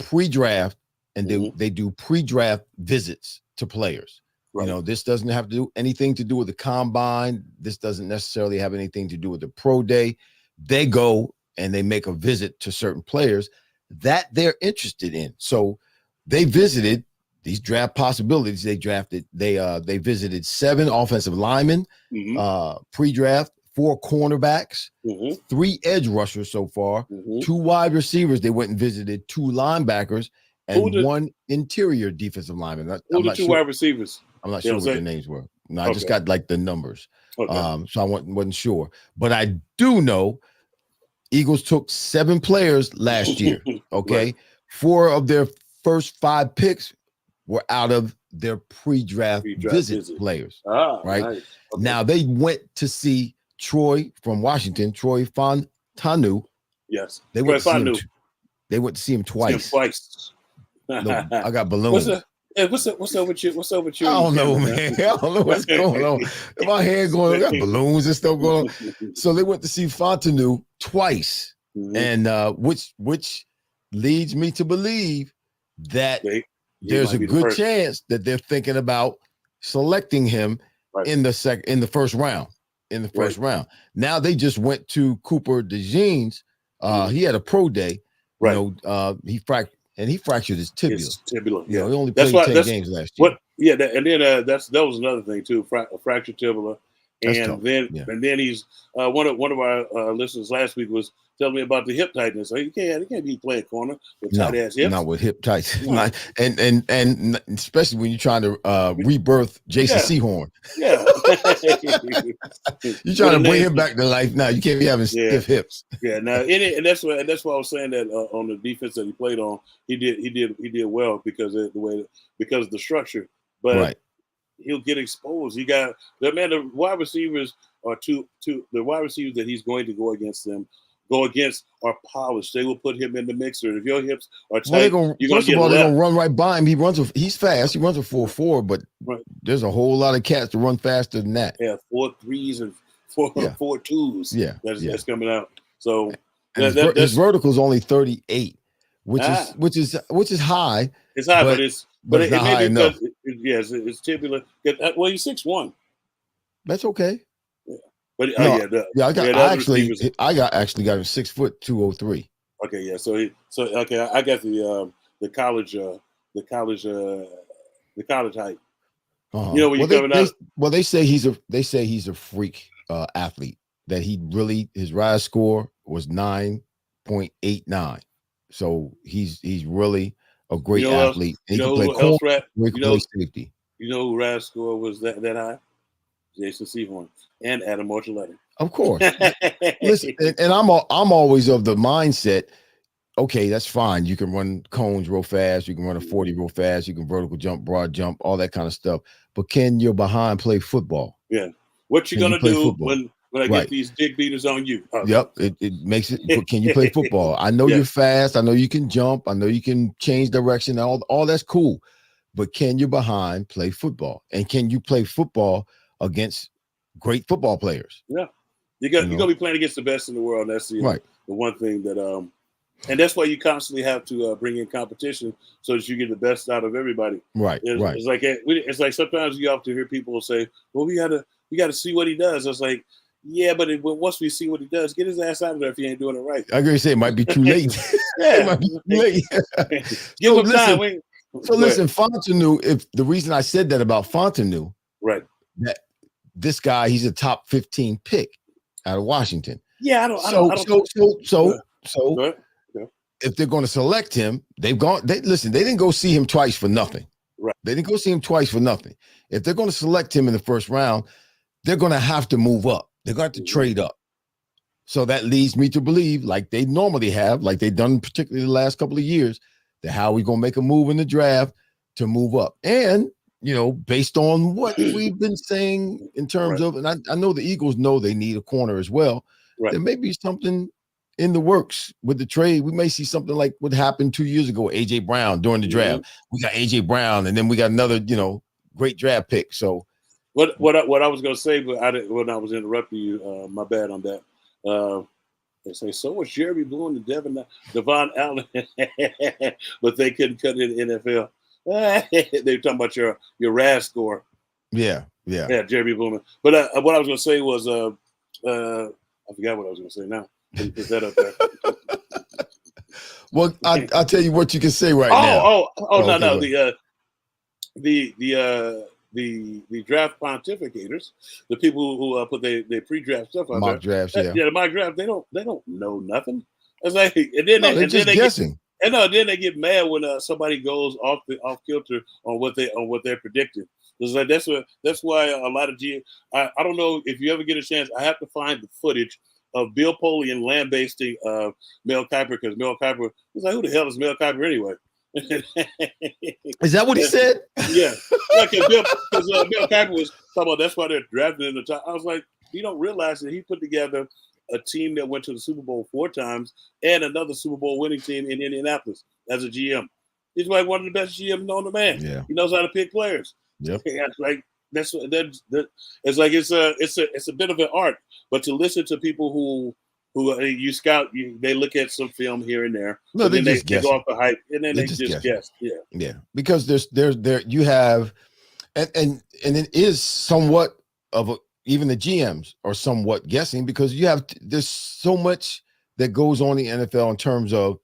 pre-draft and they do pre-draft visits to players. Right. You know, this doesn't have to do anything to do with the combine. This doesn't necessarily have anything to do with the pro day. They go and they make a visit to certain players that they're interested in. So they visited these draft possibilities. They visited 7 offensive linemen pre-draft, 4 cornerbacks, 3 edge rushers so far, 2 wide receivers. They went and visited 2 linebackers and 1 interior defensive lineman. Who the 2 wide receivers? I'm not sure what their names were. No, I just Okay. got like the numbers. Okay. So I wasn't sure. But I do know Eagles took 7 players last year. Okay. Right. 4 of their first 5 picks were out of their pre-draft visit players. Right. Nice. Okay. Now they went to see Troy from Washington, Troy Fontanu. Yes. They went to see him twice. No, I got balloons. What's up with you? What's up with you? I don't know, man. I don't know what's going on. My hair going on. I got balloons and stuff going on. So they went to see Fontanu twice. And which leads me to believe that there's a good chance that they're thinking about selecting him in the first round. Round. Now they just went to Cooper DeJean's. He had a pro day. You know, he fractured his tibia. Yeah, he only played 10 games last year. That was another thing too. Fractured tibia, and then he's one of our listeners last week was telling me about the hip tightness. Like, you can't be playing corner with tight ass hips. Not with hip tights. No. and especially when you're trying to rebirth Jason Sehorn. Yeah. You're trying to bring him back to life now. You can't be having stiff hips. Yeah, now and that's why I was saying that on the defense that he played on, he did well because of the structure. But he'll get exposed. The wide receivers are the wide receivers that he's going to go against are polished. They will put him in the mixer. If your hips are tight, first of all, they're gonna run right by him. He's fast. He runs a 4.4, but there's a whole lot of cats to run faster than that. Yeah, 4.3s and 4.2s. Yeah, that's coming out. So his vertical is only 38, which is high. It's high, but it's not high enough. It's tibular. Well, he's 6'1". That's okay. But I actually got him 6 foot 203. Okay, yeah. I got the college height. You know when you're coming out. Well, they say he's a freak athlete. That his RISE score was 9.89. So he's really a great athlete. He can play corner, he can play safety. You know who RISE score was that high? Jason Sehorn and Adam Ortoletta. Of course. Listen, and I'm always of the mindset, okay, that's fine. You can run cones real fast. You can run a 40 real fast. You can vertical jump, broad jump, all that kind of stuff. But can your behind play football? Yeah. What you gonna do when I get these dick beaters on you? Yep. It makes it. But can you play football? I know you're fast. I know you can jump. I know you can change direction. All that's cool. But can your behind play football? And can you play football against great football players? Yeah. You're gonna be playing against the best in the world. That's the one thing that and that's why you constantly have to bring in competition so that you get the best out of everybody. Right. It's like sometimes you have to hear people say, "Well, we got to see what he does." It's like, yeah, but once we see what he does, get his ass out of there if he ain't doing it right. I agree. Say it might be too late. It might be too late. Give him time. Listen, Fontanu. If the reason I said that about Fontanu, right, that this guy, he's a top 15 pick out of Washington. Yeah, I don't. So I don't. Go so ahead. Yeah. if they're going to select him, listen, they didn't go see him twice for nothing. Right. They didn't go see him twice for nothing. If they're going to select him in the first round, they're going to have to move up. They're going to have to trade up. So that leads me to believe, like they normally have, like they've done particularly the last couple of years, that how we going to make a move in the draft to move up. And, based on what we've been saying in terms of, and I know the Eagles know they need a corner as well, there may be something in the works with the trade. We may see something like what happened 2 years ago, A.J. Brown during the draft. We got A.J. Brown, and then we got another, great draft pick. So what I was going to say, but when I was interrupting you, my bad on that. They say, so was Jeremy Boone and Devon Allen, but they couldn't cut it in the NFL. They were talking about your RAS score. Yeah, Jeremy Boone. But what I was going to say was, I forgot what I was going to say now. Put that up there. Well, I'll tell you what you can say right now. No. The draft pontificators, the people who put their pre-draft stuff on mock drafts, the mock draft, they don't know nothing. It's like, they're just guessing. Then they get mad when somebody goes off kilter on what they're predicting. It's like that's why a lot of I don't know if you ever get a chance. I have to find the footage of Bill Polian lambasting Mel Kiper, because Mel Kiper was like, who the hell is Mel Kiper anyway? Is that what he said? Yeah, because Mel Kiper was talking about that's why they're drafting in the top. I was like, you don't realize that he put together a team that went to the Super Bowl 4 times and another Super Bowl winning team in Indianapolis as a GM. He's like one of the best GMs known to man. Yeah, he knows how to pick players. Yep. It's like it's like it's a bit of an art, but to listen to people who you scout, they look at some film here and there. No, they just guess. They go off the hype, and then they just guess. Yeah. Because there's you have, and it is somewhat of even the GMs are somewhat guessing, because there's so much that goes on in the NFL in terms of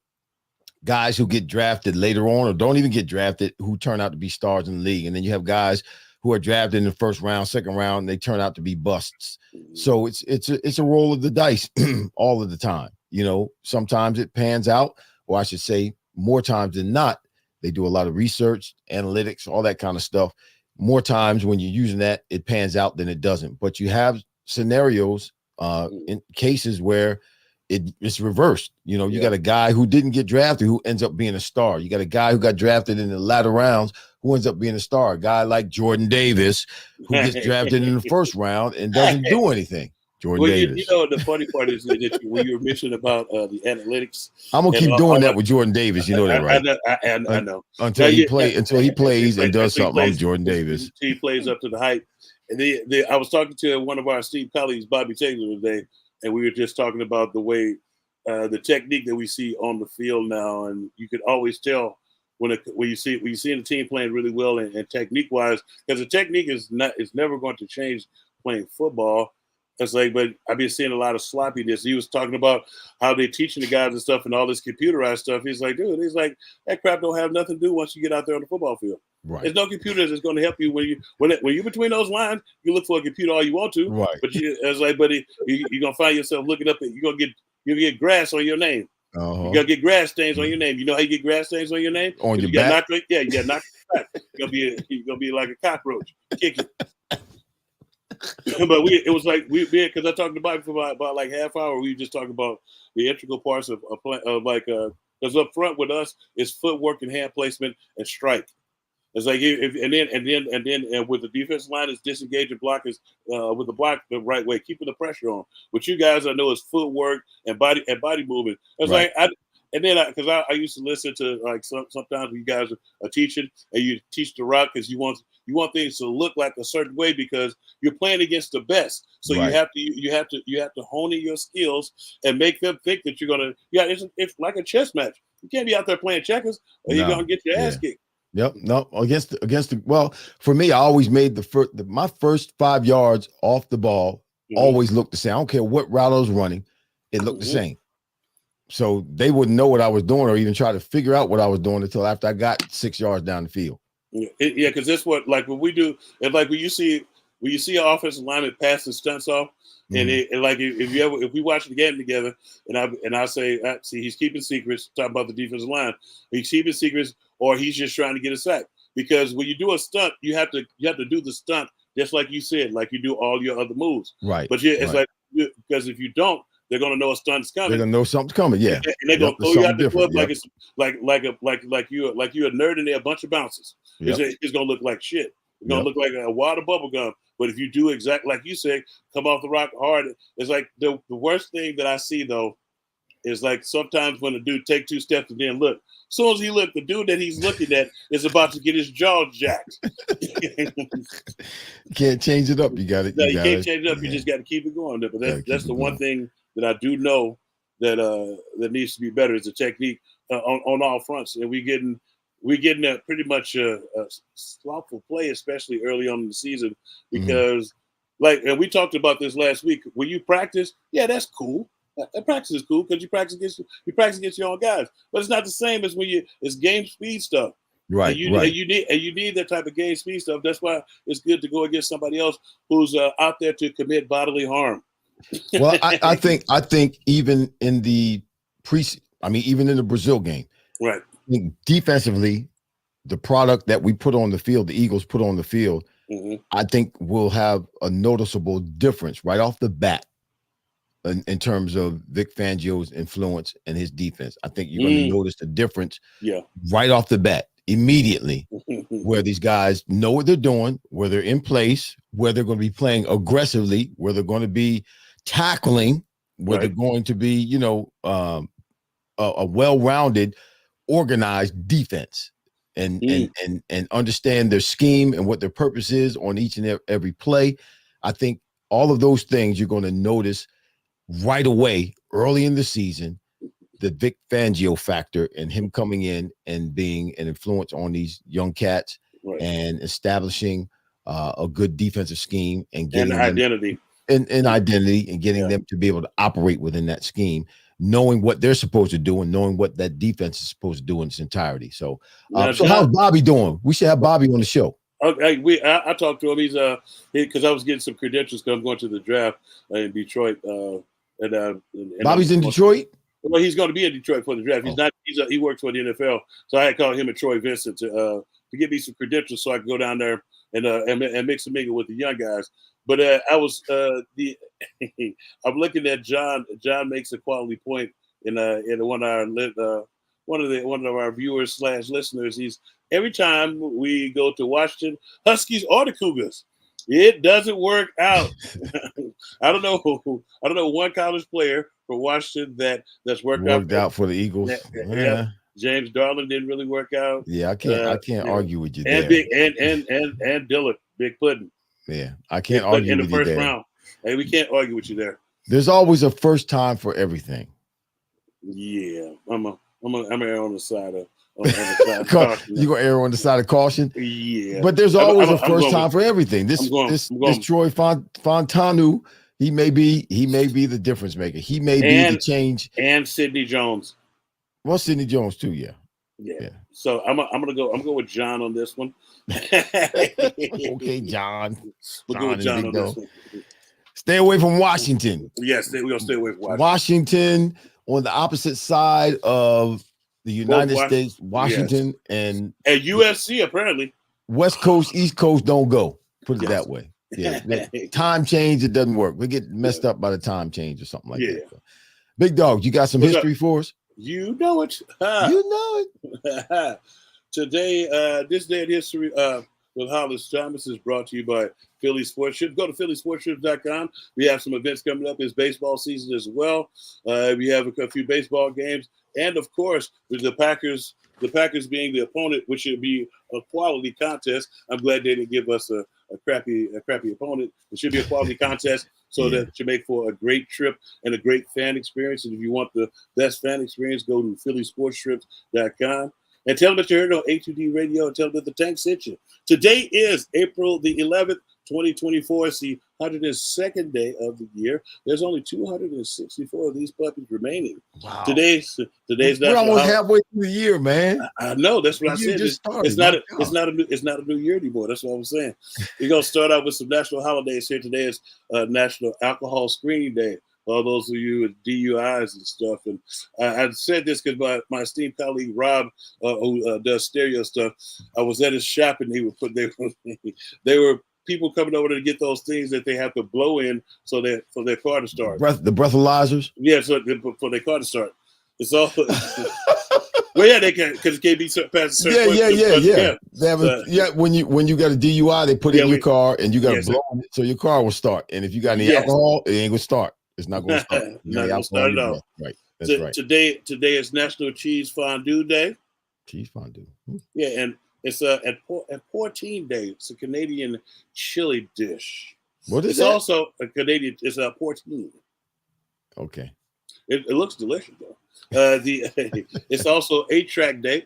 guys who get drafted later on or don't even get drafted who turn out to be stars in the league, and then you have guys who are drafted in the first round, second round, and they turn out to be busts. So it's a roll of the dice all of the time. Sometimes it pans out, or I should say more times than not, they do a lot of research, analytics, all that kind of stuff. More times when you're using that, it pans out than it doesn't. But you have scenarios in cases where it's reversed. You got a guy who didn't get drafted who ends up being a star. You got a guy who got drafted in the latter rounds who ends up being a star. A guy like Jordan Davis who gets drafted in the first round and doesn't do anything. Jordan Davis. The funny part is that when you were mentioning about the analytics, I'm gonna keep doing that with Jordan Davis. You know that, right? I know. Until he plays and does something. I'm Jordan Davis. He plays up to the hype. And I was talking to one of our esteemed colleagues, Bobby Taylor, today, and we were just talking about the way the technique that we see on the field now, and you could always tell when you see the team playing really well and technique wise, because the technique is never going to change playing football. It's like, but I've been seeing a lot of sloppiness. He was talking about how they're teaching the guys and stuff and all this computerized stuff. He's like, dude, that crap don't have nothing to do once you get out there on the football field. Right. There's no computer that's going to help you when you're between those lines. You look for a computer all you want to, right? But you're gonna find yourself looking up and you're gonna get grass on your name. Uh-huh. You're gonna get grass stains on your name. You know how you get grass stains on your name? On your back? You got knocked back. You're gonna be like a cockroach kicking. But it was like because I talked about it for about like half hour. We just talked about the integral parts of because up front with us is footwork and hand placement and strike. It's like and with the defense line is disengage and block is with the block the right way, keeping the pressure on. What you guys I know is footwork and body movement. It's right. Because I used to listen to like sometimes you guys are teaching and you teach the rock because you want things to look like a certain way because you're playing against the best. So right. you have to hone in your skills and make them think that you're gonna. Yeah, it's like a chess match. You can't be out there playing checkers or you're gonna get your ass kicked. Yep. No, against the well, for me, I always made my first 5 yards off the ball always looked the same. I don't care what route I was running, it looked the same. So they wouldn't know what I was doing or even try to figure out what I was doing until after I got 6 yards down the field. Yeah, because that's what like when we do, and like when you see an offensive lineman pass the stunts off, And, and like if we watch the game together, and I say, see, he's keeping secrets. Talking about the defensive line, he's keeping secrets, or he's just trying to get a sack. Because when you do a stunt, you have to do the stunt just like you said, like you do all your other moves. Right. But it's like, because if you don't, they're gonna know a stunt's coming. They're gonna know something's coming. Yeah. And they're gonna throw you out the club like it's like you're a nerd and there a bunch of bounces. It's gonna look like shit. It's gonna look like a wad of bubble gum. But if you do exactly like you say, come off the rock hard, it's like the worst thing that I see though is like sometimes when a dude take 2 steps and then look. As soon as he look, the dude that he's looking at is about to get his jaw jacked. You can't change it up. You got it. You can't change it up. You just got to keep it going. But that's the one thing that I do know that that needs to be better is the technique on all fronts. And we getting a pretty much a slothful play, especially early on in the season, because and we talked about this last week. When you practice, that's cool. Practice is cool because you practice against your own guys, but it's not the same as when it's game speed stuff. Right. And you need that type of game speed stuff. That's why it's good to go against somebody else who's out there to commit bodily harm. Well, I think even in the even in the Brazil game, right? I think defensively, the product that we put on the field, the Eagles put on the field, I think will have a noticeable difference right off the bat. In terms of Vic Fangio's influence and his defense, I think you're going to notice the difference right off the bat, immediately, where these guys know what they're doing, where they're in place, where they're going to be playing aggressively, where they're going to be tackling, where they're going to be, a well-rounded, organized defense, and understand their scheme and what their purpose is on each and every play. I think all of those things you're going to notice right away, early in the season, the Vic Fangio factor and him coming in and being an influence on these young cats and establishing a good defensive scheme and getting identity and identity and getting them to be able to operate within that scheme, knowing what they're supposed to do and knowing what that defense is supposed to do in its entirety. So, so how's Bobby doing? We should have Bobby on the show. Okay, I talked to him. He's because I was getting some credentials because I'm going to the draft in Detroit. And Bobby's in Detroit. Well, he's going to be in Detroit for the draft. He's not. He works for the NFL. So I had called him and Troy Vincent to give me some credentials so I could go down there and mix and mingle with the young guys. But I was I'm looking at John. John makes a quality point in one of our viewers / listeners. He's every time we go to Washington, Huskies or the Cougars. It doesn't work out. I don't know one college player for Washington that's worked out for the Eagles. James Darling didn't really work out. Yeah, I can't argue with you and there. And Dillard, Big Pudding. Yeah, I can't argue with you there. In the first round. Hey, we can't argue with you there. There's always a first time for everything. Yeah, I'm on the side of. You gonna err on the side of caution? Yeah, but there's always a first time for everything. This Troy Fontanu, he may be the difference maker. He may be the change. And Sidney Jones. Well, Sidney Jones too. Yeah. So I'm gonna go with John on this one. Okay, John. We'll go with John on this one. Stay away from Washington. Yes, we're gonna stay away from Washington. Washington on the opposite side of the United States, Washington, and USC apparently. West Coast, East Coast don't go. Put it that way. Yeah, time change, it doesn't work. We get messed up by the time change or something like that. So. Big Dog, you got some history for us? You know it. You know it. Today, this day in history with Hollis Thomas is brought to you by Philly Sports Trips. Go to phillysportstrips.com. We have some events coming up. It's baseball season as well. We have a few baseball games. And of course, with the Packers being the opponent, which should be a quality contest. I'm glad they didn't give us a crappy opponent. It should be a quality contest, so that it should make for a great trip and a great fan experience. And if you want the best fan experience, go to phillysportstrips.com and tell them that you heard on A2D Radio and tell them that the Tank sent you. Today is April the 11th, 2024. It's the 102nd day of the year. There's only 264 of these puppies remaining. Wow. Today's We're national almost holiday. halfway through the year, man. I know, that's what I You said. just started. It's not a new year anymore. That's what I'm saying. We're gonna start out with some national holidays here. Today is National Alcohol Screening Day. All those of you with DUIs and stuff. And I said this because my esteemed colleague Rob, who does stereo stuff, I was at his shop and they were people coming over to get those things that they have to blow in for their car to start. The breathalyzers. Yeah, so for their car to start. It's all. Well, yeah, they can because it can't be past a certain point. Yeah. When you got a DUI, they put it in your car and you got to blow it so your car will start. And if you got any alcohol, it ain't gonna start. It's not going to start. Not going to start at all. Right. That's right. Today is National Cheese Fondue Day. Cheese fondue. Yeah, and it's at Poutine Day. It's a Canadian chili dish. What is it's that? It's also a Canadian. It's a poutine. Okay. It looks delicious though. It's also 8-track day.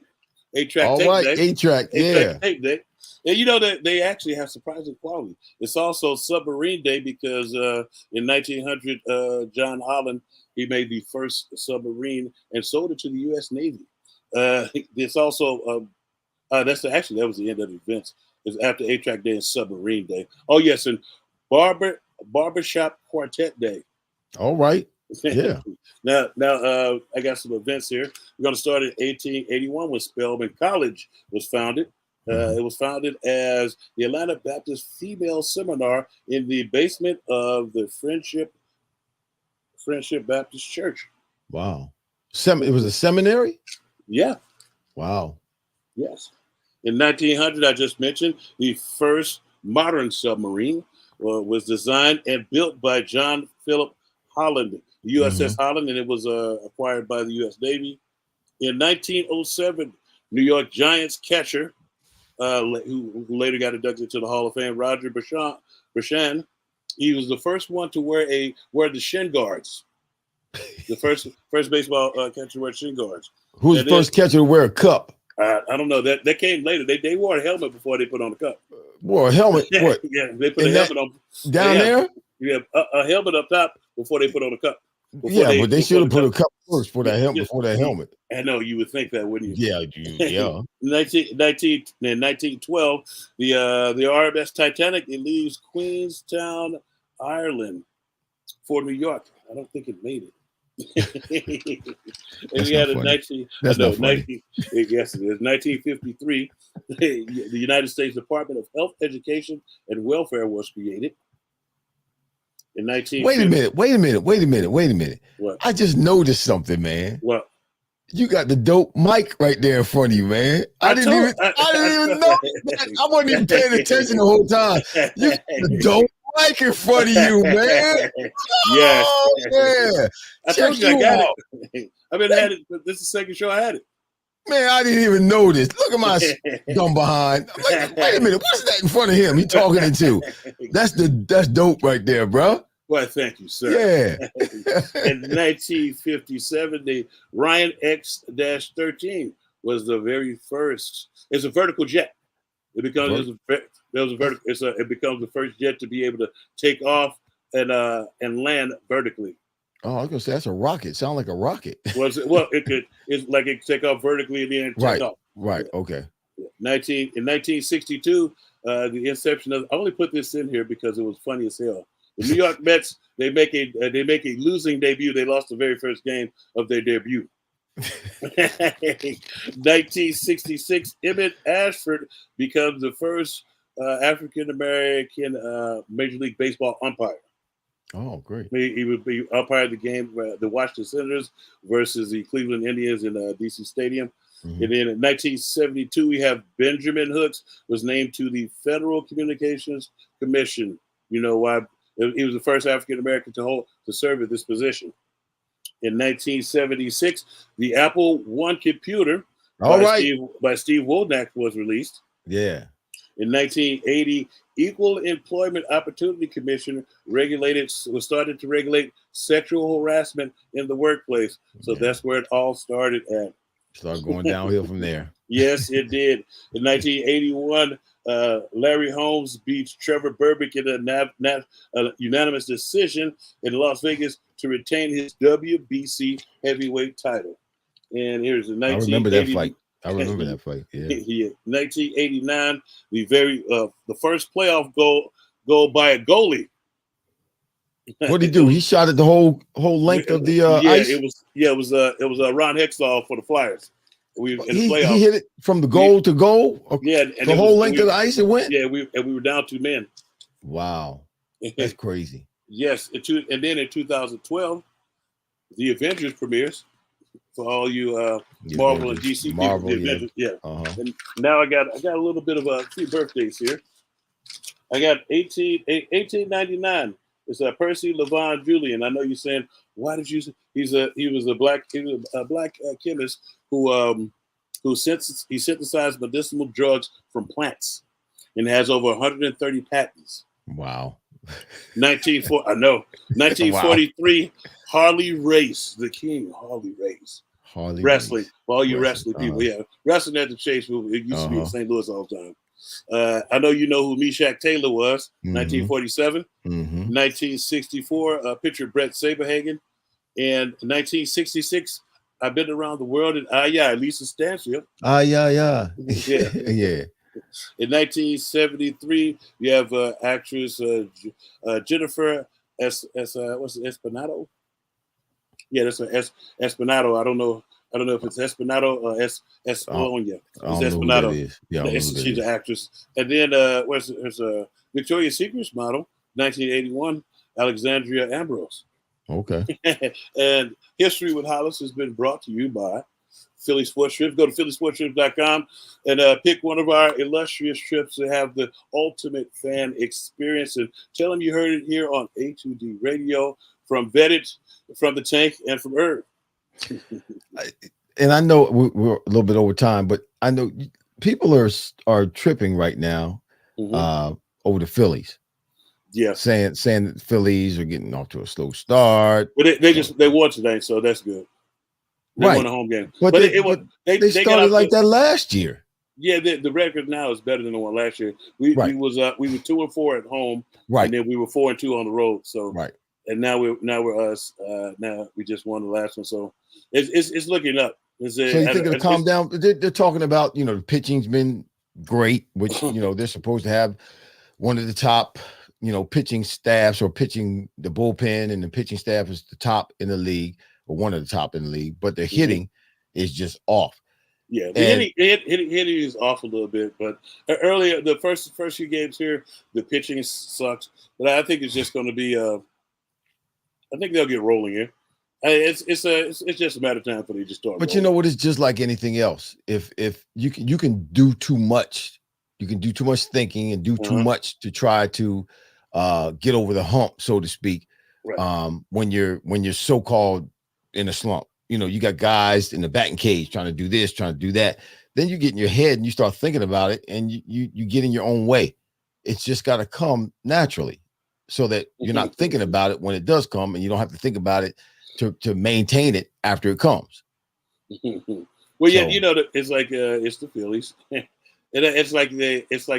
8-track all tape right, day. 8-track. Yeah. Tape day. And you know that they actually have surprising quality. It's also Submarine Day because in 1900, John Holland, he made the first submarine and sold it to the U.S. Navy. It's also that was the end of the events. It's after 8-track day and Submarine Day. Oh yes, and Barbershop Quartet Day. All right. Yeah. now, I got some events here. We're going to start in 1881 when Spelman College was founded. It was founded as the Atlanta Baptist Female Seminar in the basement of the Friendship Baptist Church. Wow. It was a seminary? Yeah. Wow. Yes. In 1900, I just mentioned, the first modern submarine was designed and built by John Philip Holland, the USS Holland, and it was acquired by the U.S. Navy. In 1907, New York Giants catcher, who later got inducted to the Hall of Fame, Roger Bershon, he was the first one to wear the shin guards. The first baseball catcher to wear shin guards. Who's the first catcher to wear a cup? I don't know. That came later. They wore a helmet before they put on the cup. Wore a helmet? What? Yeah, they put a helmet on. Down there? Yeah, a helmet up top before they put on the cup. But they should have put a cup first before that helmet. I know, you would think that, wouldn't you? Yeah. In 1912, the RMS Titanic, it leaves Queenstown, Ireland for New York. I don't think it made it. And we had a 1953. The United States Department of Health, Education, and Welfare was created. In 1950. Wait a minute. What? I just noticed something, man. What? You got the dope mic right there in front of you, man. I didn't even know. I wasn't even paying attention the whole time. You got the dope mic in front of you, man. Yes. Oh, man. I told you I got it. I've been had it, but this is the second show I had it. Man, I didn't even notice. Look at my dumb behind. Like, wait a minute, what's that in front of him? He talking into. That's dope right there, bro. Well, thank you, sir. Yeah. In 1957, the Ryan X-13 was the very first. It's a vertical jet. It becomes it becomes the first jet to be able to take off and land vertically. Oh, I was gonna say that's a rocket. Sound like a rocket. It could take off vertically and then take off. Right. Okay. In 1962, the inception of. I only put this in here because it was funny as hell. The New York Mets, they make a losing debut. They lost the very first game of their debut. 1966, Emmett Ashford becomes the first African American Major League Baseball umpire. Oh, great! He would be umpired the game, the Washington Senators versus the Cleveland Indians in DC Stadium. And then in 1972, we have Benjamin Hooks was named to the Federal Communications Commission. You know why? He was the first African American to serve at this position. In 1976, the Apple I computer by Steve Wozniak was released. Yeah. In 1980, Equal Employment Opportunity Commission was started to regulate sexual harassment in the workplace. So that's where it all started at. Started going downhill from there. Yes, it did. In 1981, Larry Holmes beats Trevor Burbick in a unanimous decision in Las Vegas to retain his WBC heavyweight title. And here's the 1980. I remember that fight. Yeah. 1989, the first playoff goal by a goalie. What did he do? He shot it the whole length of the ice. It was Ron Hextall for the Flyers. He hit it from the goal to goal. Yeah, and the whole length of the ice it went. Yeah, we were down 2 men. Wow, that's crazy. Yes, and then in 2012, the Avengers premieres for all you Marvel and DC Marvel, people. The Avengers, yeah. Uh-huh. And now I got a little bit of a few birthdays here. I got 1899. It's Percy Levon Julian. I know you're saying, why did you? He was a black chemist who synthesized medicinal drugs from plants and has over 130 patents. Wow. 1943, Harley Race, the king, Harley Race. Wrestling. Race. For all you wrestling people, yeah. Wrestling at the Chase, it used to be in St. Louis all the time. I know you know who Meshack Taylor was, 1947. 1964, picture Brett Saberhagen. And 1966, I've been around the world. And Lisa Stansfield. Yeah. Yeah. In 1973, you have actress Jennifer Espinato. Yeah, that's Espinato. I don't know if it's Espinato or Espinonia. It's Espinato. Yeah, she's an actress. And then there's a Victoria's Secret's model, 1981, Alexandria Ambrose. Okay. And History with Hollis has been brought to you by Philly Sports Trips. Go to phillysportstrips.com and pick one of our illustrious trips to have the ultimate fan experience. And tell them you heard it here on A2D Radio from Vetted, from the Tank, and from Irv. And I know we're a little bit over time, but I know people are tripping right now over the Phillies. Yeah, saying that the Phillies are getting off to a slow start. But they won today, so that's good. They won a home game, but they started like that last year. Yeah, the record now is better than the one last year. We were 2-4 at home, right, and then we were 4-2 on the road. So right, and now we're us. Now we just won the last one, so it's looking up. So you think it'll calm down? They're talking about the pitching's been great, which they're supposed to have one of the top pitching staffs, or pitching the bullpen and the pitching staff is the top in the league, or one of the top in the league, but the hitting is just off. Yeah, the hitting is off a little bit, but earlier the first few games here, the pitching sucks. But I think it's just going to be. I think they'll get rolling here. It's just a matter of time for they just start. But rolling. You know what? It's just like anything else. If you can do too much, you can do too much thinking and do too much to try to get over the hump, so to speak. Right. When you're so-called in a slump, you got guys in the batting cage trying to do this, trying to do that. Then you get in your head and you start thinking about it, and you get in your own way. It's just got to come naturally, so that you're not thinking about it when it does come, and you don't have to think about it to maintain it after it comes. Well, yeah, it's like it's the Phillies. It's like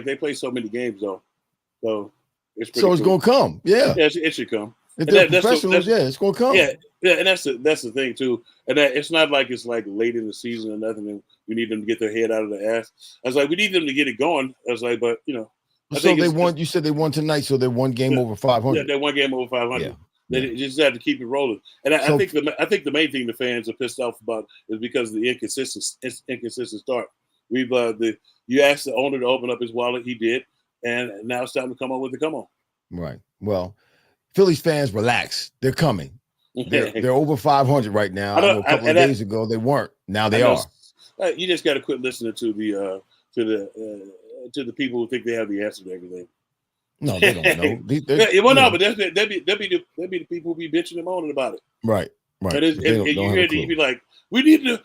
they play so many games though, so it's cool. Gonna come, yeah, it should come. If they're professionals, it's gonna come. Yeah, and that's the thing too. And it's not like it's like late in the season or nothing, and we need them to get their head out of the ass. I was like, we need them to get it going. I was like, but I think they won. You said they won tonight, so they're one game over 500. Yeah, they're one game over 500. Yeah. They just have to keep it rolling. And I think the main thing the fans are pissed off about is because of the inconsistent start. You asked the owner to open up his wallet, he did, and now it's time to come on with the come on. Right. Well, Phillies fans, relax. They're coming. They're over 500 right now. I know a couple of days ago they weren't. Now they are. You just got to quit listening to the people who think they have the answer to everything. No, they don't know. But they'll be the people who be bitching and moaning about it. Right. And you hear it, you be like, we need to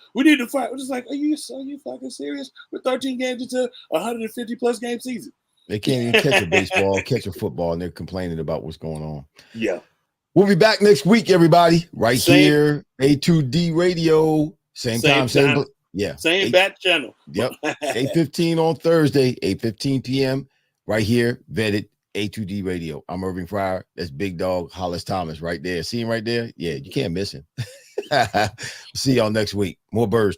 fight. We're just like, are you fucking serious? We're 13 games into 150 plus game season. They can't even catch a baseball, catch a football, and they're complaining about what's going on. Yeah. We'll be back next week, everybody. Right here, A2D Radio. Same time. Yeah. Same back channel. Yep. 8:15 on Thursday, 8:15 p.m. right here, Vetted A2D Radio. I'm Irving Fryar. That's Big Dog Hollis Thomas right there. See him right there? Yeah, you can't miss him. See y'all next week. More birds.